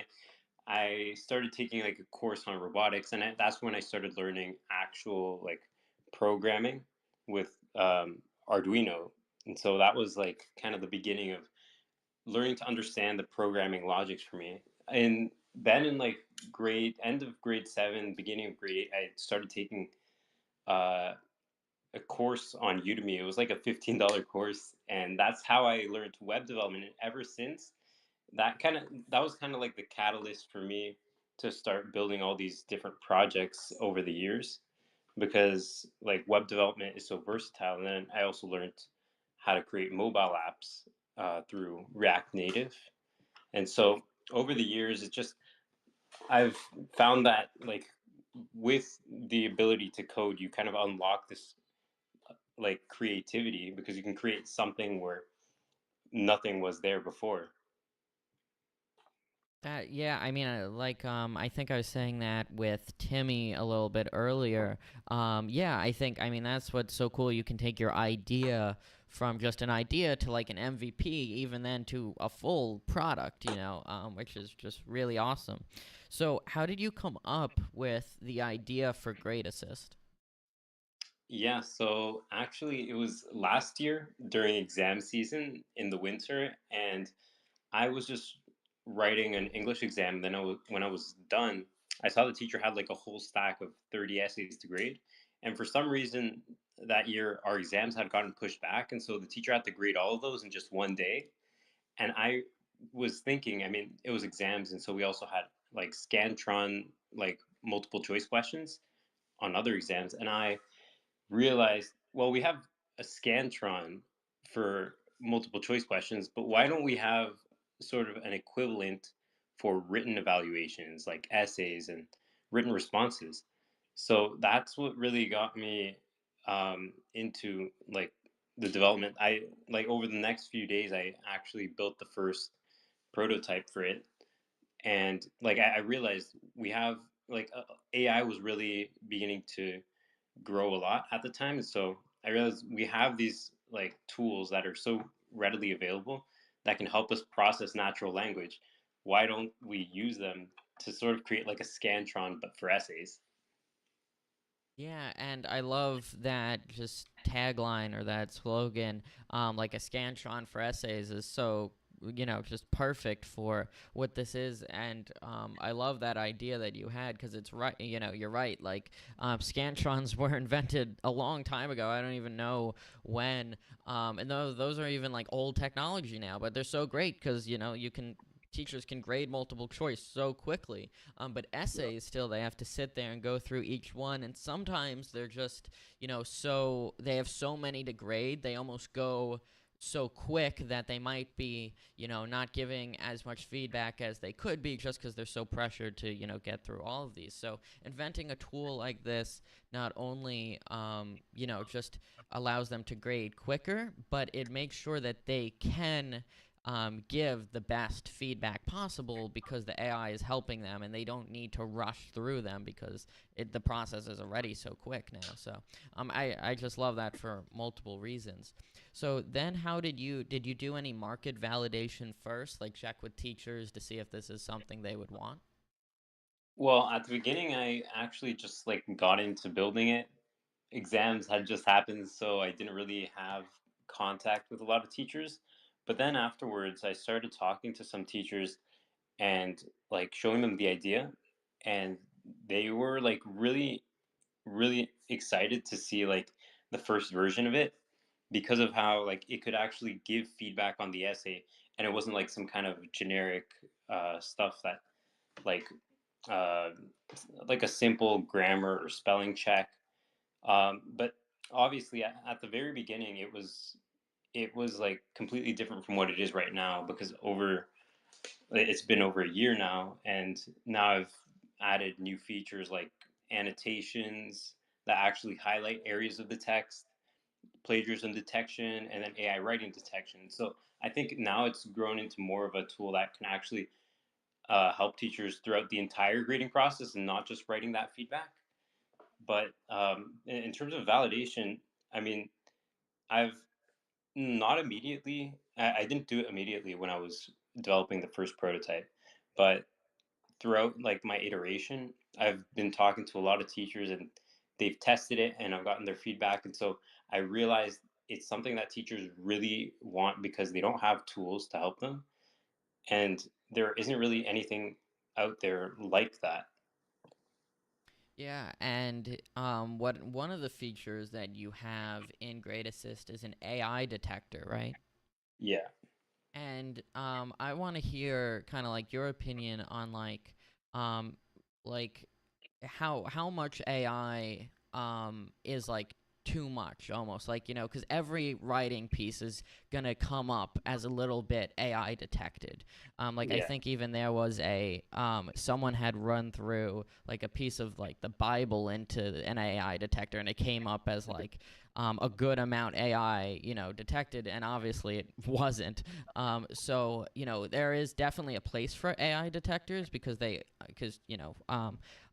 I started taking like a course on robotics, and that's when I started learning actual like programming with Arduino. And so that was like kind of the beginning of learning to understand the programming logics for me. And then in like end of grade 7, beginning of grade 8, I started taking uh, a course on Udemy. It was like a $15 course, and that's how I learned web development. And ever since, that was kind of like the catalyst for me to start building all these different projects over the years, because like web development is so versatile. And then I also learned how to create mobile apps through React Native. And so over the years, I've found that like with the ability to code, you kind of unlock this like creativity, because you can create something where nothing was there before. Yeah, I mean, I think I was saying that with Timmy a little bit earlier. Yeah, I mean, that's what's so cool. You can take your idea from just an idea to like an MVP, even then to a full product, which is just really awesome. So, how did you come up with the idea for Great Assist? Yeah, so actually, it was last year during exam season in the winter, and I was just writing an English exam. And then when I was done, I saw the teacher had like a whole stack of 30 essays to grade. And for some reason, that year, our exams had gotten pushed back. And so the teacher had to grade all of those in just one day. And I was thinking, I mean, it was exams. And so we also had like Scantron, like multiple choice questions on other exams. And I realized, well, we have a Scantron for multiple choice questions, but why don't we have sort of an equivalent for written evaluations like essays and written responses? So that's what really got me into like the development. I like over the next few days, I actually built the first prototype for it, and like I realized we have like AI was really beginning to grow a lot at the time. And so I realized we have these like tools that are so readily available that can help us process natural language. Why don't we use them to sort of create like a Scantron but for essays? Yeah, and I love that just tagline or that slogan, like a Scantron for essays is so, just perfect for what this is. And I love that idea that you had because it's right, you're right. Like, Scantrons were invented a long time ago. I don't even know when. And those are even like old technology now, but they're so great because, teachers can grade multiple choice so quickly. But essays, still, they have to sit there and go through each one. And sometimes they're just, so they have so many to grade, they almost go so quick that they might be, not giving as much feedback as they could be just because they're so pressured to, get through all of these. So inventing a tool like this not only, just allows them to grade quicker, but it makes sure that they can give the best feedback possible because the AI is helping them and they don't need to rush through them because the process is already so quick now. So I just love that for multiple reasons. So then did you do any market validation first, like check with teachers to see if this is something they would want? Well, at the beginning, I actually just like got into building it. Exams had just happened, so I didn't really have contact with a lot of teachers. But then afterwards, I started talking to some teachers and like showing them the idea, and they were like really excited to see like the first version of it, because of how like it could actually give feedback on the essay, and it wasn't like some kind of generic stuff that like uh, like a simple grammar or spelling check. But obviously at the very beginning it was like completely different from what it is right now, because over it's been over a year now, and now I've added new features like annotations that actually highlight areas of the text, plagiarism detection, and then AI writing detection. So I think now it's grown into more of a tool that can actually help teachers throughout the entire grading process and not just writing that feedback. But in terms of validation, I mean, I've not immediately, I didn't do it immediately when I was developing the first prototype, but throughout like my iteration, I've been talking to a lot of teachers and they've tested it and I've gotten their feedback. And so I realized it's something that teachers really want because they don't have tools to help them. And there isn't really anything out there like that. Yeah, and what one of the features that you have in Grade Assist is an AI detector, right? Yeah. And I want to hear kind of like your opinion on um like how much AI is like too much almost like because every writing piece is gonna come up as a little bit AI detected. Like I Yeah. think even there was a someone had run through like a piece of like the Bible into an AI detector and it came up as like a good amount AI detected, and obviously it wasn't. So there is definitely a place for AI detectors because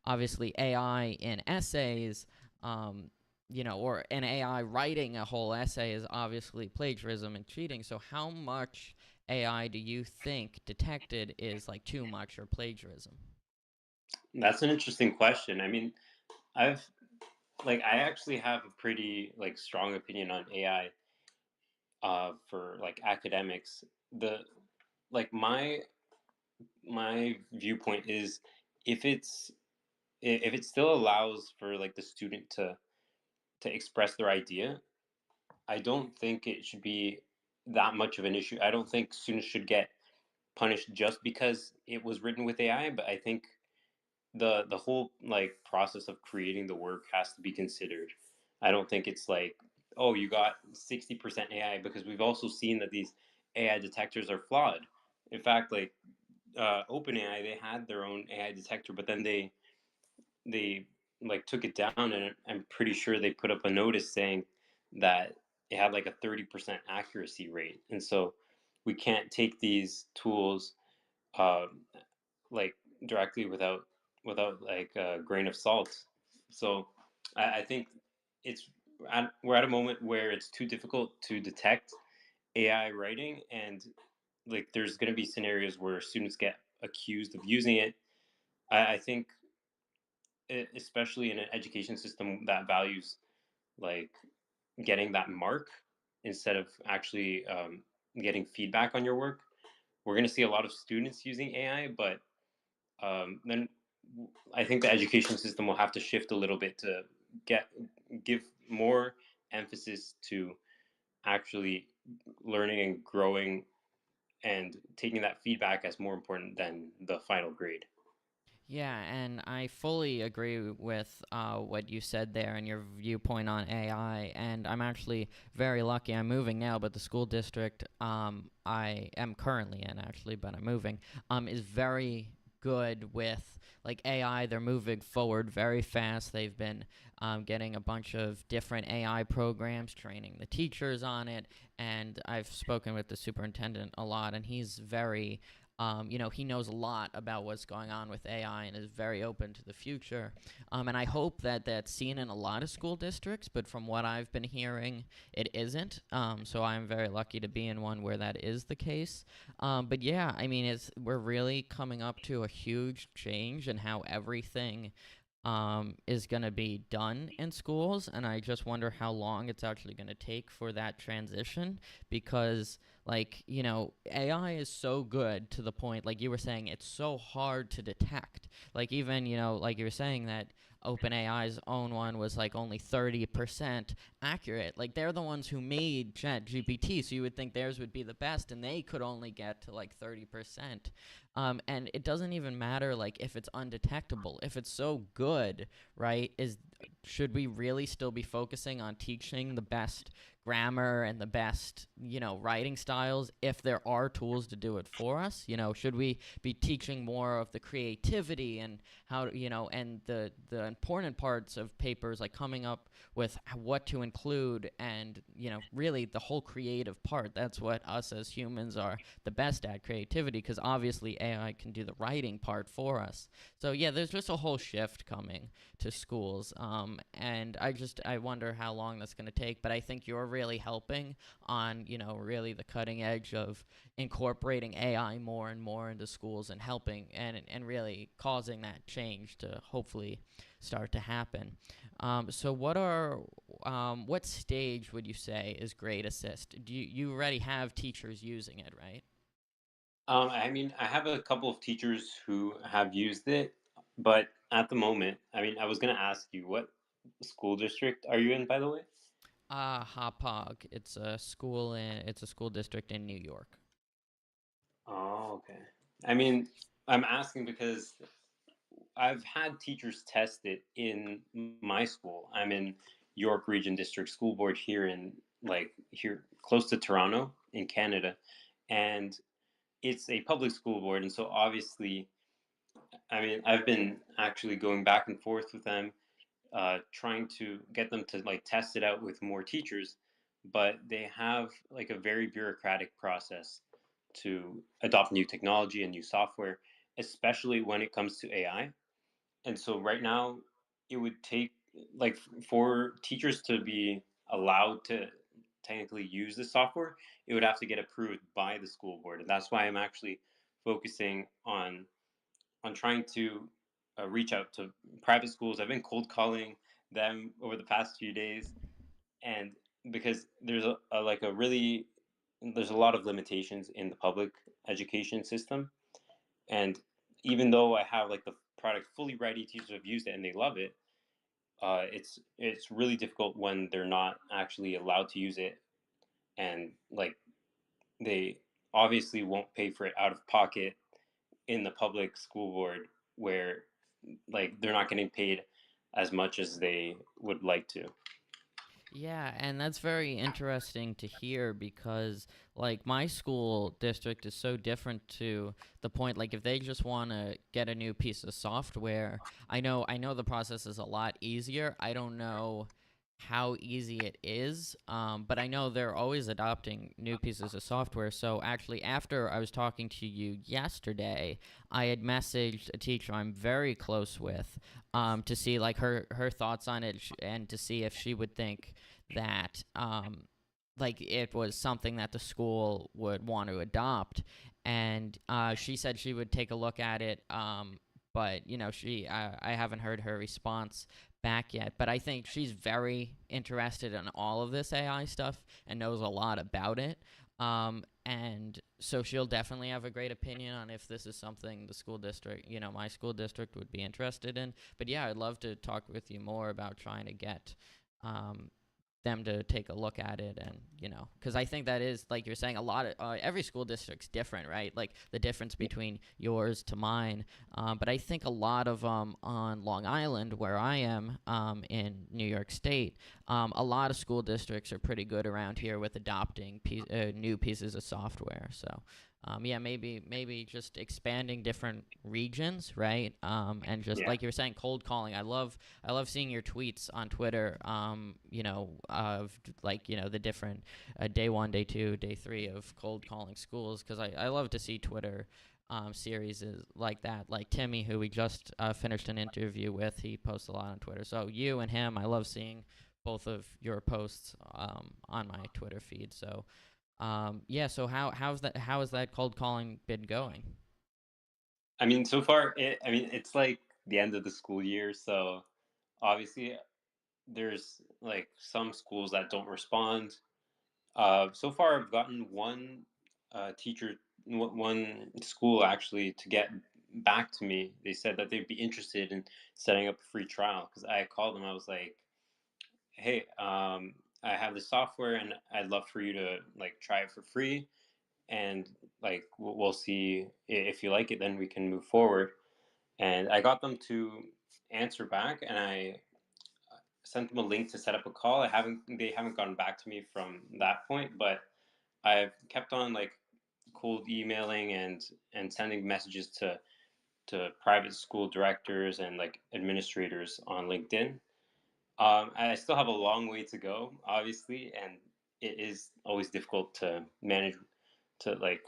obviously AI in essays, or an AI writing a whole essay is obviously plagiarism and cheating. So how much AI do you think detected is like too much or plagiarism? That's an interesting question. I mean, I've I actually have a pretty like strong opinion on AI for like academics. The like my viewpoint is if if it still allows for like the student to express their idea, I don't think it should be that much of an issue. I don't think students should get punished just because it was written with AI, but I think the whole like process of creating the work has to be considered. I don't think it's like, oh, you got 60% AI, because we've also seen that these AI detectors are flawed. In fact, like OpenAI, they had their own AI detector, but then they like took it down, and I'm pretty sure they put up a notice saying that it had like a 30% accuracy rate. And so we can't take these tools uh, like directly without like a grain of salt. So I think we're at a moment where it's too difficult to detect AI writing, and like there's going to be scenarios where students get accused of using it. I think especially in an education system that values like getting that mark instead of actually getting feedback on your work, we're going to see a lot of students using AI, but then I think the education system will have to shift a little bit to get give more emphasis to actually learning and growing and taking that feedback as more important than the final grade. Yeah, and I fully agree with what you said there and your viewpoint on AI. And I'm actually very lucky. I'm moving now, but the school district I am currently in, actually, but I'm moving, is very good with like AI. They're moving forward very fast. They've been getting a bunch of different AI programs, training the teachers on it. And I've spoken with the superintendent a lot, and he's very he knows a lot about what's going on with AI and is very open to the future. And I hope that that's seen in a lot of school districts, but from what I've been hearing, it isn't. So I'm very lucky to be in one where that is the case. But yeah, I mean, we're really coming up to a huge change in how everything is going to be done in schools, and I just wonder how long it's actually going to take for that transition, because AI is so good to the point, like you were saying, it's so hard to detect. Like even like you were saying that OpenAI's own one was like only 30% accurate. Like they're the ones who made ChatGPT, so you would think theirs would be the best, and they could only get to like 30%. And it doesn't even matter like if it's undetectable. If it's so good, right? Should we really still be focusing on teaching the best grammar and the best, writing styles if there are tools to do it for us? Should we be teaching more of the creativity and how to, and the important parts of papers, like coming up with what to include and, really the whole creative part? That's what us as humans are the best at, creativity, because obviously AI can do the writing part for us. So yeah, there's just a whole shift coming to schools, and I wonder how long that's going to take. But I think you're really helping on, really the cutting edge of incorporating AI more and more into schools and helping and really causing that change to hopefully start to happen. So what stage would you say is Grade Assist? Do you already have teachers using it, right? I mean, I have a couple of teachers who have used it, but at the moment, I mean, I was gonna ask you, what school district are you in, by the way? Hauppauge. It's a school district in New York. Oh, okay. I mean, I'm asking because I've had teachers test it in my school. I'm in York Region District School Board here in here close to Toronto in Canada, and it's a public school board, and so obviously, I mean, I've been actually going back and forth with them, trying to get them to like test it out with more teachers, but they have like a very bureaucratic process to adopt new technology and new software, especially when it comes to AI. And so right now, it would take like for teachers to be allowed to technically use the software, it would have to get approved by the school board, and that's why I'm actually focusing on trying to reach out to private schools. I've been cold calling them over the past few days, and because there's a like a really there's a lot of limitations in the public education system, and even though I have like the product fully ready, teachers have used it and they love it. It's really difficult when they're not actually allowed to use it, and like they obviously won't pay for it out of pocket in the public school board, where like they're not getting paid as much as they would like to. Yeah, and that's very interesting to hear because, like, my school district is so different to the point, like, if they just want to get a new piece of software, I know the process is a lot easier. I don't know how easy it is, but I know they're always adopting new pieces of software. So actually, after I was talking to you yesterday, I had messaged a teacher I'm very close with, to see like her thoughts on it and to see if she would think that like it was something that the school would want to adopt. And she said she would take a look at it, but I haven't heard her response back yet. But I think she's very interested in all of this AI stuff and knows a lot about it. And so she'll definitely have a great opinion on if this is something the school district, my school district would be interested in. But yeah, I'd love to talk with you more about trying to get um, them to take a look at it. And because I think that is, like you're saying, a lot of every school district's different, right? Like the difference between yours to mine. But I think a lot of on Long Island, where I am, in New York State, a lot of school districts are pretty good around here with adopting new pieces of software. So yeah, maybe just expanding different regions, right? And just Yeah. like you were saying, cold calling. I love seeing your tweets on Twitter. Of like the different day one, day two, day three of cold calling schools, because I love to see Twitter series is like that. Like Timmy, who we just finished an interview with, he posts a lot on Twitter. So you and him, I love seeing both of your posts on my Twitter feed. So yeah. So how has that cold calling been going? I mean, so far, I mean, it's like the end of the school year, so obviously there's like some schools that don't respond. So far, I've gotten one teacher, one school actually, to get back to me. They said that they'd be interested in setting up a free trial, because I called them. I was like, "Hey, I have the software, and I'd love for you to like try it for free, and like we'll see if you like it. Then we can move forward." And I got them to answer back, and I sent them a link to set up a call. They haven't gotten back to me from that point, but I've kept on like cold emailing and sending messages to private school directors and like administrators on LinkedIn. I still have a long way to go, obviously, and it is always difficult to manage to like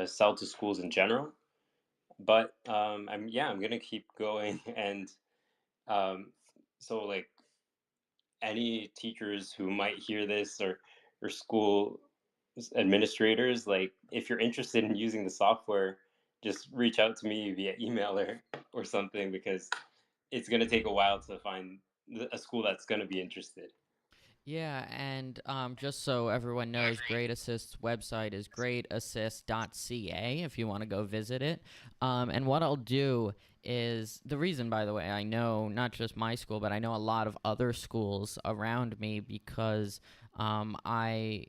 sell to schools in general. But I'm gonna keep going, and um, so like any teachers who might hear this or school administrators, like if you're interested in using the software, just reach out to me via email or something, because it's going to take a while to find a school that's going to be interested. Yeah, and just so everyone knows, Great Assist's website is greatassist.ca if you want to go visit it. And what I'll do is the reason, by the way, I know not just my school, but I know a lot of other schools around me because I've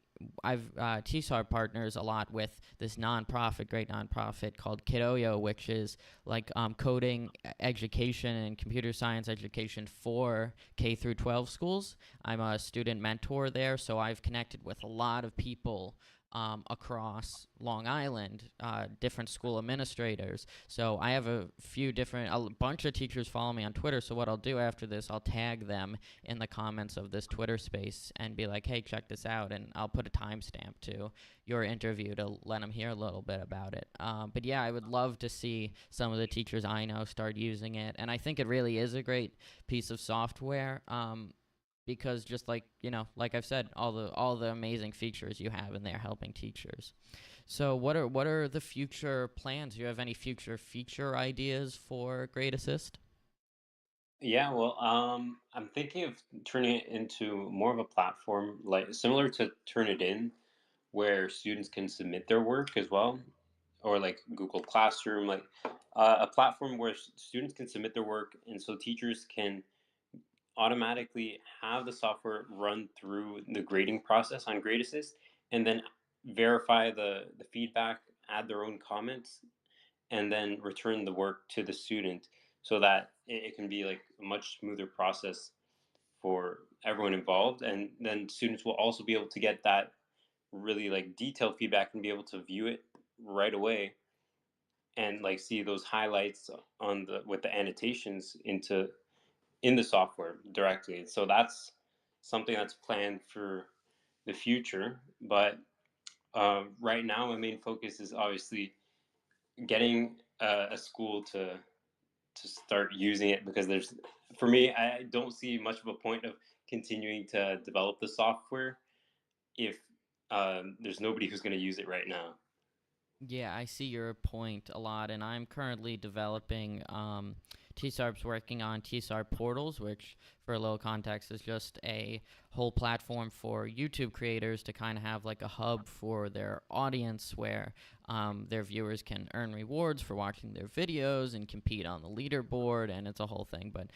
TSARP partners a lot with this nonprofit, great nonprofit called Kidoyo, which is like coding education and computer science education for K through 12 schools. I'm a student mentor there, so I've connected with a lot of people across Long Island, different school administrators. So I have a bunch of teachers follow me on Twitter. So what I'll do after this, I'll tag them in the comments of this Twitter space and be like, hey, check this out. And I'll put a timestamp to your interview to let them hear a little bit about it. But yeah, I would love to see some of the teachers I know start using it. And I think it really is a great piece of software. Because just like like I've said, all the amazing features you have in there helping teachers. So what are the future plans? Do you have any future feature ideas for Great Assist? Yeah, well, I'm thinking of turning it into more of a platform, like similar to Turnitin, where students can submit their work as well, or like Google Classroom, like a platform where students can submit their work, and so teachers can automatically have the software run through the grading process on Grade Assist, and then verify the feedback, add their own comments, and then return the work to the student, so that it can be like a much smoother process for everyone involved. And then students will also be able to get that really like detailed feedback and be able to view it right away and like see those highlights on the with the annotations in the software directly. So that's something that's planned for the future. But right now, my main focus is obviously getting a school to start using it, because for me, I don't see much of a point of continuing to develop the software if there's nobody who's going to use it right now. Yeah, I see your point a lot, and I'm currently developing. TSARP's working on TSARP portals, which, for a little context, is just a whole platform for YouTube creators to kind of have like a hub for their audience where their viewers can earn rewards for watching their videos and compete on the leaderboard, and it's a whole thing. But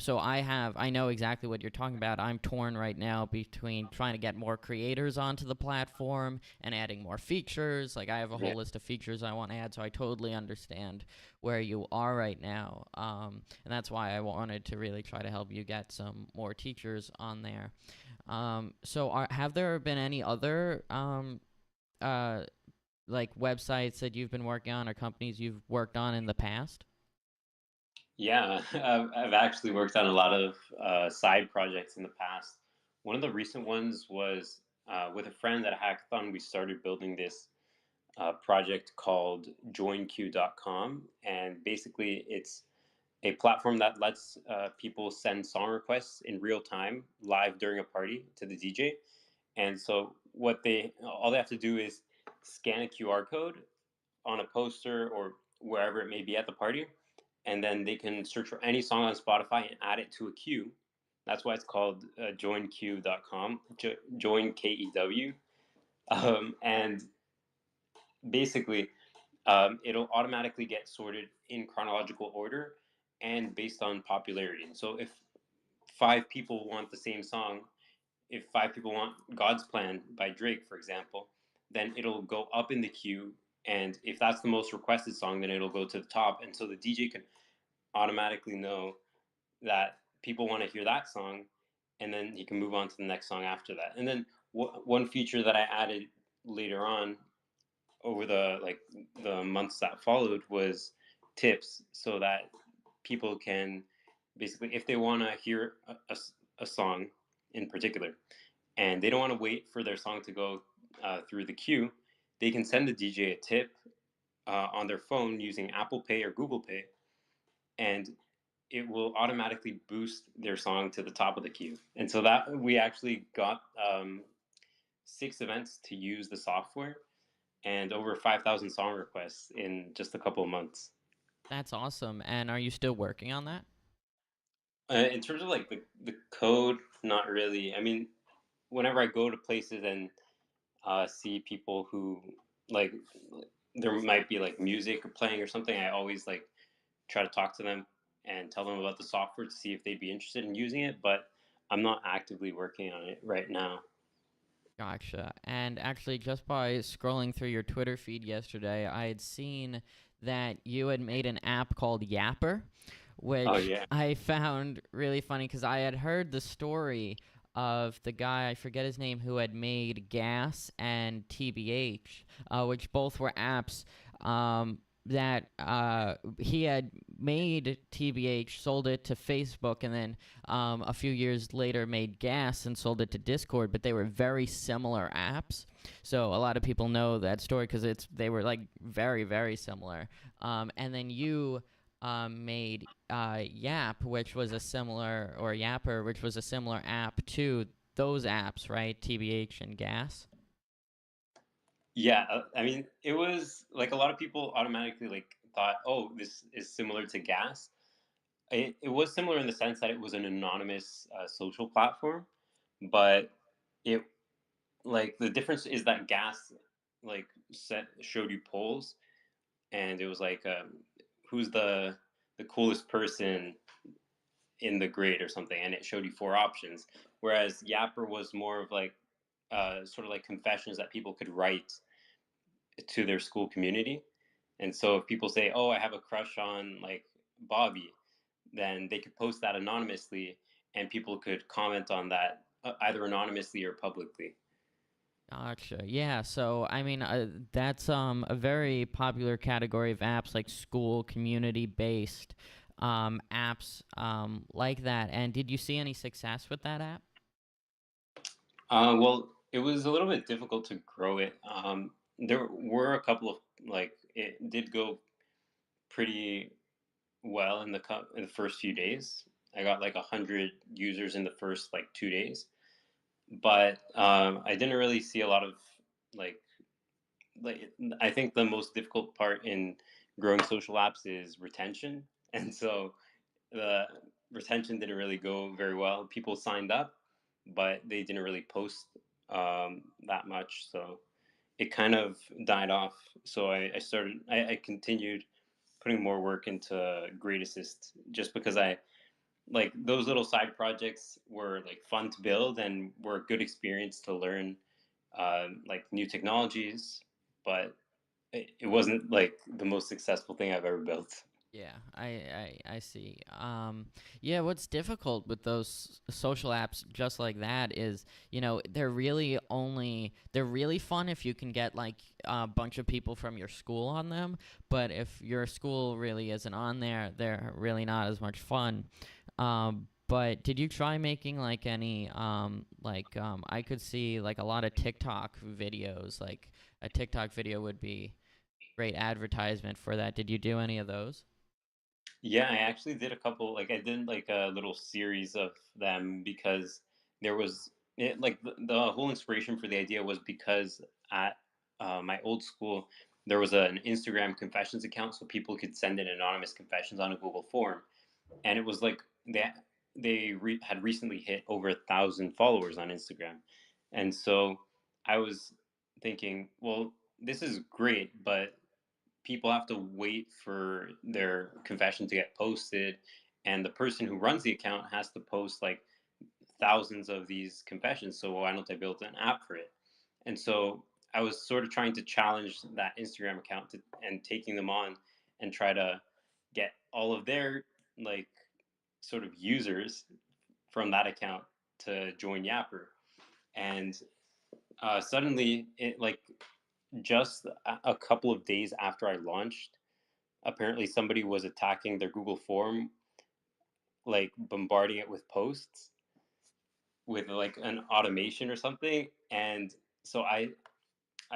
so I know exactly what you're talking about. I'm torn right now between trying to get more creators onto the platform and adding more features. Like I have a whole Yeah. list of features I want to add, so I totally understand where you are right now. And that's why I wanted to really try to help you get some more teachers on there. So have there been any other uh, like websites that you've been working on or companies you've worked on in the past? Yeah, I've actually worked on a lot of side projects in the past. One of the recent ones was with a friend at a hackathon. We started building this project called joinq.com. And basically, it's a platform that lets people send song requests in real time, live during a party to the DJ. And so, all they have to do is scan a QR code on a poster or wherever it may be at the party, and then they can search for any song on Spotify and add it to a queue. That's why it's called joinq.com, join KEW. And basically, it'll automatically get sorted in chronological order and based on popularity. So if five people want the same song, if five people want God's Plan by Drake, for example, then it'll go up in the queue. And if that's the most requested song, then it'll go to the top. And so the DJ can automatically know that people want to hear that song, and then you can move on to the next song after that. And then one feature that I added later on over the months that followed was tips, so that people can basically, if they want to hear a song in particular and they don't want to wait for their song to go through the queue, they can send the DJ a tip on their phone using Apple Pay or Google Pay, and it will automatically boost their song to the top of the queue. And so that we actually got 6 events to use the software and over 5,000 song requests in just a couple of months. That's awesome. And are you still working on that? In terms of like the code, not really. I mean, whenever I go to places and see people who like, there might be like music playing or something, I always like try to talk to them and tell them about the software to see if they'd be interested in using it. But I'm not actively working on it right now. Gotcha. And actually, just by scrolling through your Twitter feed yesterday, I had seen that you had made an app called Yapper, which Oh yeah. I found really funny because I had heard the story of the guy, I forget his name, who had made Gas and TBH, which both were apps that he had made TBH, sold it to Facebook, and then a few years later made Gas and sold it to Discord, but they were very similar apps. So a lot of people know that story because they were like very, very similar. And then you made Yap, which was a similar, or Yapper, which was a similar app to those apps, right? TBH and Gas. Yeah, I mean, it was like a lot of people automatically like thought, oh, this is similar to Gas. It was similar in the sense that it was an anonymous social platform, but it like the difference is that Gas like showed you polls, and it was like who's the coolest person in the grade or something, and it showed you 4 options. Whereas Yapper was more of like sort of like confessions that people could write to their school community. And so if people say, "Oh, I have a crush on like Bobby," then they could post that anonymously, and people could comment on that either anonymously or publicly. Gotcha. Yeah. So I mean, that's a very popular category of apps, like school community based apps like that. And did you see any success with that app? Well, it was a little bit difficult to grow it. There were a couple of like it did go pretty well in in the first few days. I got like 100 users in the first like 2 days, but I didn't really see a lot of like like I think the most difficult part in growing social apps is retention, and so the retention didn't really go very well. People signed up, but they didn't really post that much, so it kind of died off. So I continued putting more work into Great Assist just because I like those little side projects were like fun to build and were a good experience to learn like new technologies, but it wasn't like the most successful thing I've ever built. Yeah, I see. Yeah, what's difficult with those social apps just like that is, they're really fun if you can get like a bunch of people from your school on them, but if your school really isn't on there, they're really not as much fun. But did you try making like any I could see like a lot of TikTok videos, like a TikTok video would be great advertisement for that. Did you do any of those? Yeah, I actually did a couple. Like I did like a little series of them because there was like the whole inspiration for the idea was because at my old school there was an Instagram confessions account, so people could send in anonymous confessions on a Google form, and it was like had recently hit over 1,000 followers on Instagram, and so I was thinking, well, this is great, but people have to wait for their confession to get posted, and the person who runs the account has to post like thousands of these confessions, so why don't I build an app for it? And so I was sort of trying to challenge that Instagram account and taking them on and try to get all of their like sort of users from that account to join Yapper. And suddenly, it like just a couple of days after I launched, apparently somebody was attacking their Google form, like bombarding it with posts with like an automation or something. And so I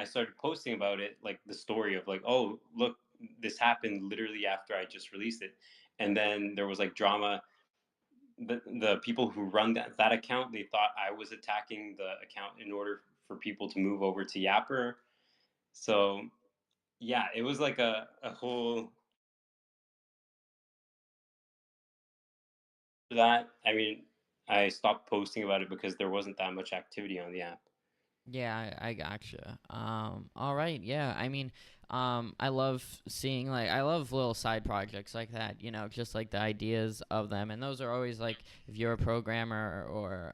started posting about it, like the story of like, oh, look, this happened literally after I just released it. And then there was like drama. The people who run that account, they thought I was attacking the account in order for people to move over to Yapper. So yeah, it was like a whole that. I mean, I stopped posting about it because there wasn't that much activity on the app. Yeah, I gotcha. All right, yeah. I mean, I love seeing I love little side projects like that. Just like the ideas of them, and those are always like if you're a programmer or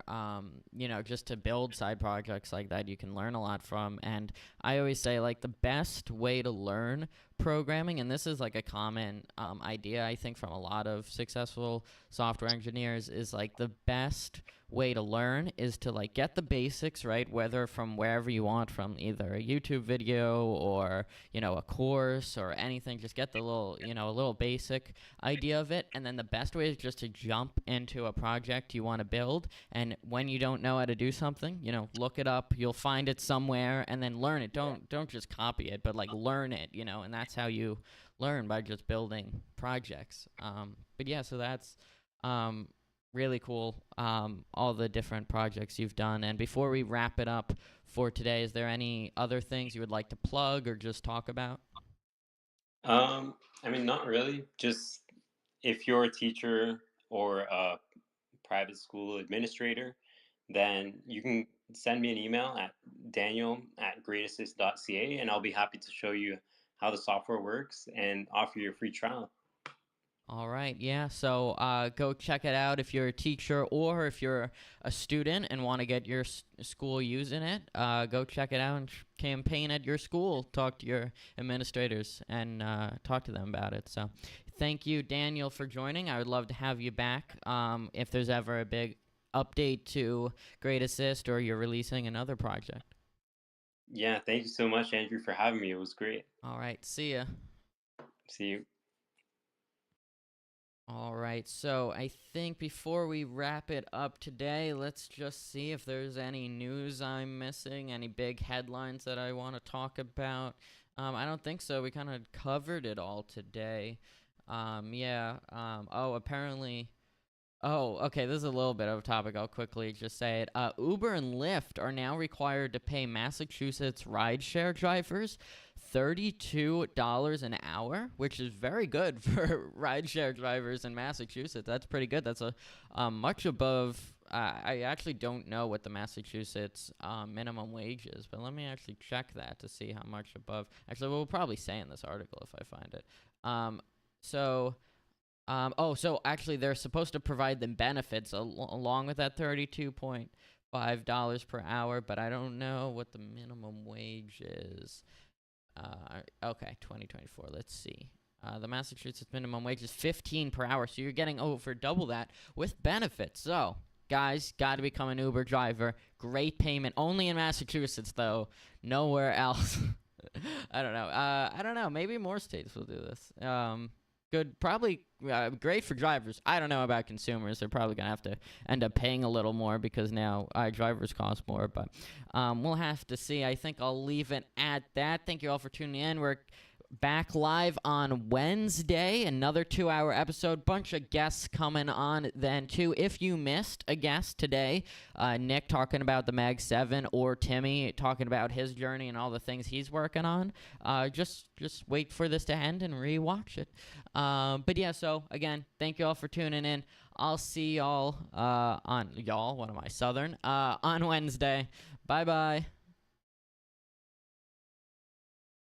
just to build side projects like that, you can learn a lot from. And I always say like the best way to learn programming, and this is like a common idea I think from a lot of successful software engineers, is like the best way to learn is to like get the basics right, whether from wherever you want, from either a YouTube video or a course or anything. Just get the little a little basic idea of it, and then the best way is just to jump into a project you want to build. And when you don't know how to do something, look it up, you'll find it somewhere, and then learn it. Don't just copy it, but like learn it, and that's how you learn, by just building projects. But yeah, so that's really cool, all the different projects you've done. And before we wrap it up for today, is there any other things you would like to plug or just talk about? I mean, not really. Just if you're a teacher or a private school administrator, then you can send me an email at daniel@greatassist.ca, and I'll be happy to show you how the software works and offer you a free trial. All right, yeah. So go check it out if you're a teacher or if you're a student and want to get your school using it. Go check it out and campaign at your school. Talk to your administrators and talk to them about it. So thank you, Daniel, for joining. I would love to have you back if there's ever a big update to Great Assist or you're releasing another project. Yeah, thank you so much, Andrew, for having me. It was great. All right, see ya. See you. All right, so I think before we wrap it up today, let's just see if there's any news I'm missing, any big headlines that I want to talk about. I don't think so. We kind of covered it all today. Apparently. Oh, okay, this is a little bit of a topic. I'll quickly just say it. Uber and Lyft are now required to pay Massachusetts rideshare drivers $32 an hour, which is very good for rideshare drivers in Massachusetts. That's pretty good. That's a much above. I actually don't know what the Massachusetts minimum wage is, but let me actually check that to see how much above. Actually, we'll probably say in this article if I find it. So actually, they're supposed to provide them benefits along with that $32.5 per hour, but I don't know what the minimum wage is. Okay, 2024. Let's see. The Massachusetts minimum wage is $15 per hour, so you're getting over double that with benefits. So, guys, got to become an Uber driver. Great payment. Only in Massachusetts, though. Nowhere else. I don't know. Maybe more states will do this. Good, probably great for drivers. I don't know about consumers. They're probably going to have to end up paying a little more because now drivers cost more. But we'll have to see. I think I'll leave it at that. Thank you all for tuning in. We're back live on Wednesday, another 2-hour episode. Bunch of guests coming on then too. If you missed a guest today, Nick talking about the Mag 7 or Timmy talking about his journey and all the things he's working on, just wait for this to end and rewatch it. But yeah, so again, thank you all for tuning in. I'll see y'all on Southern on Wednesday. Bye bye.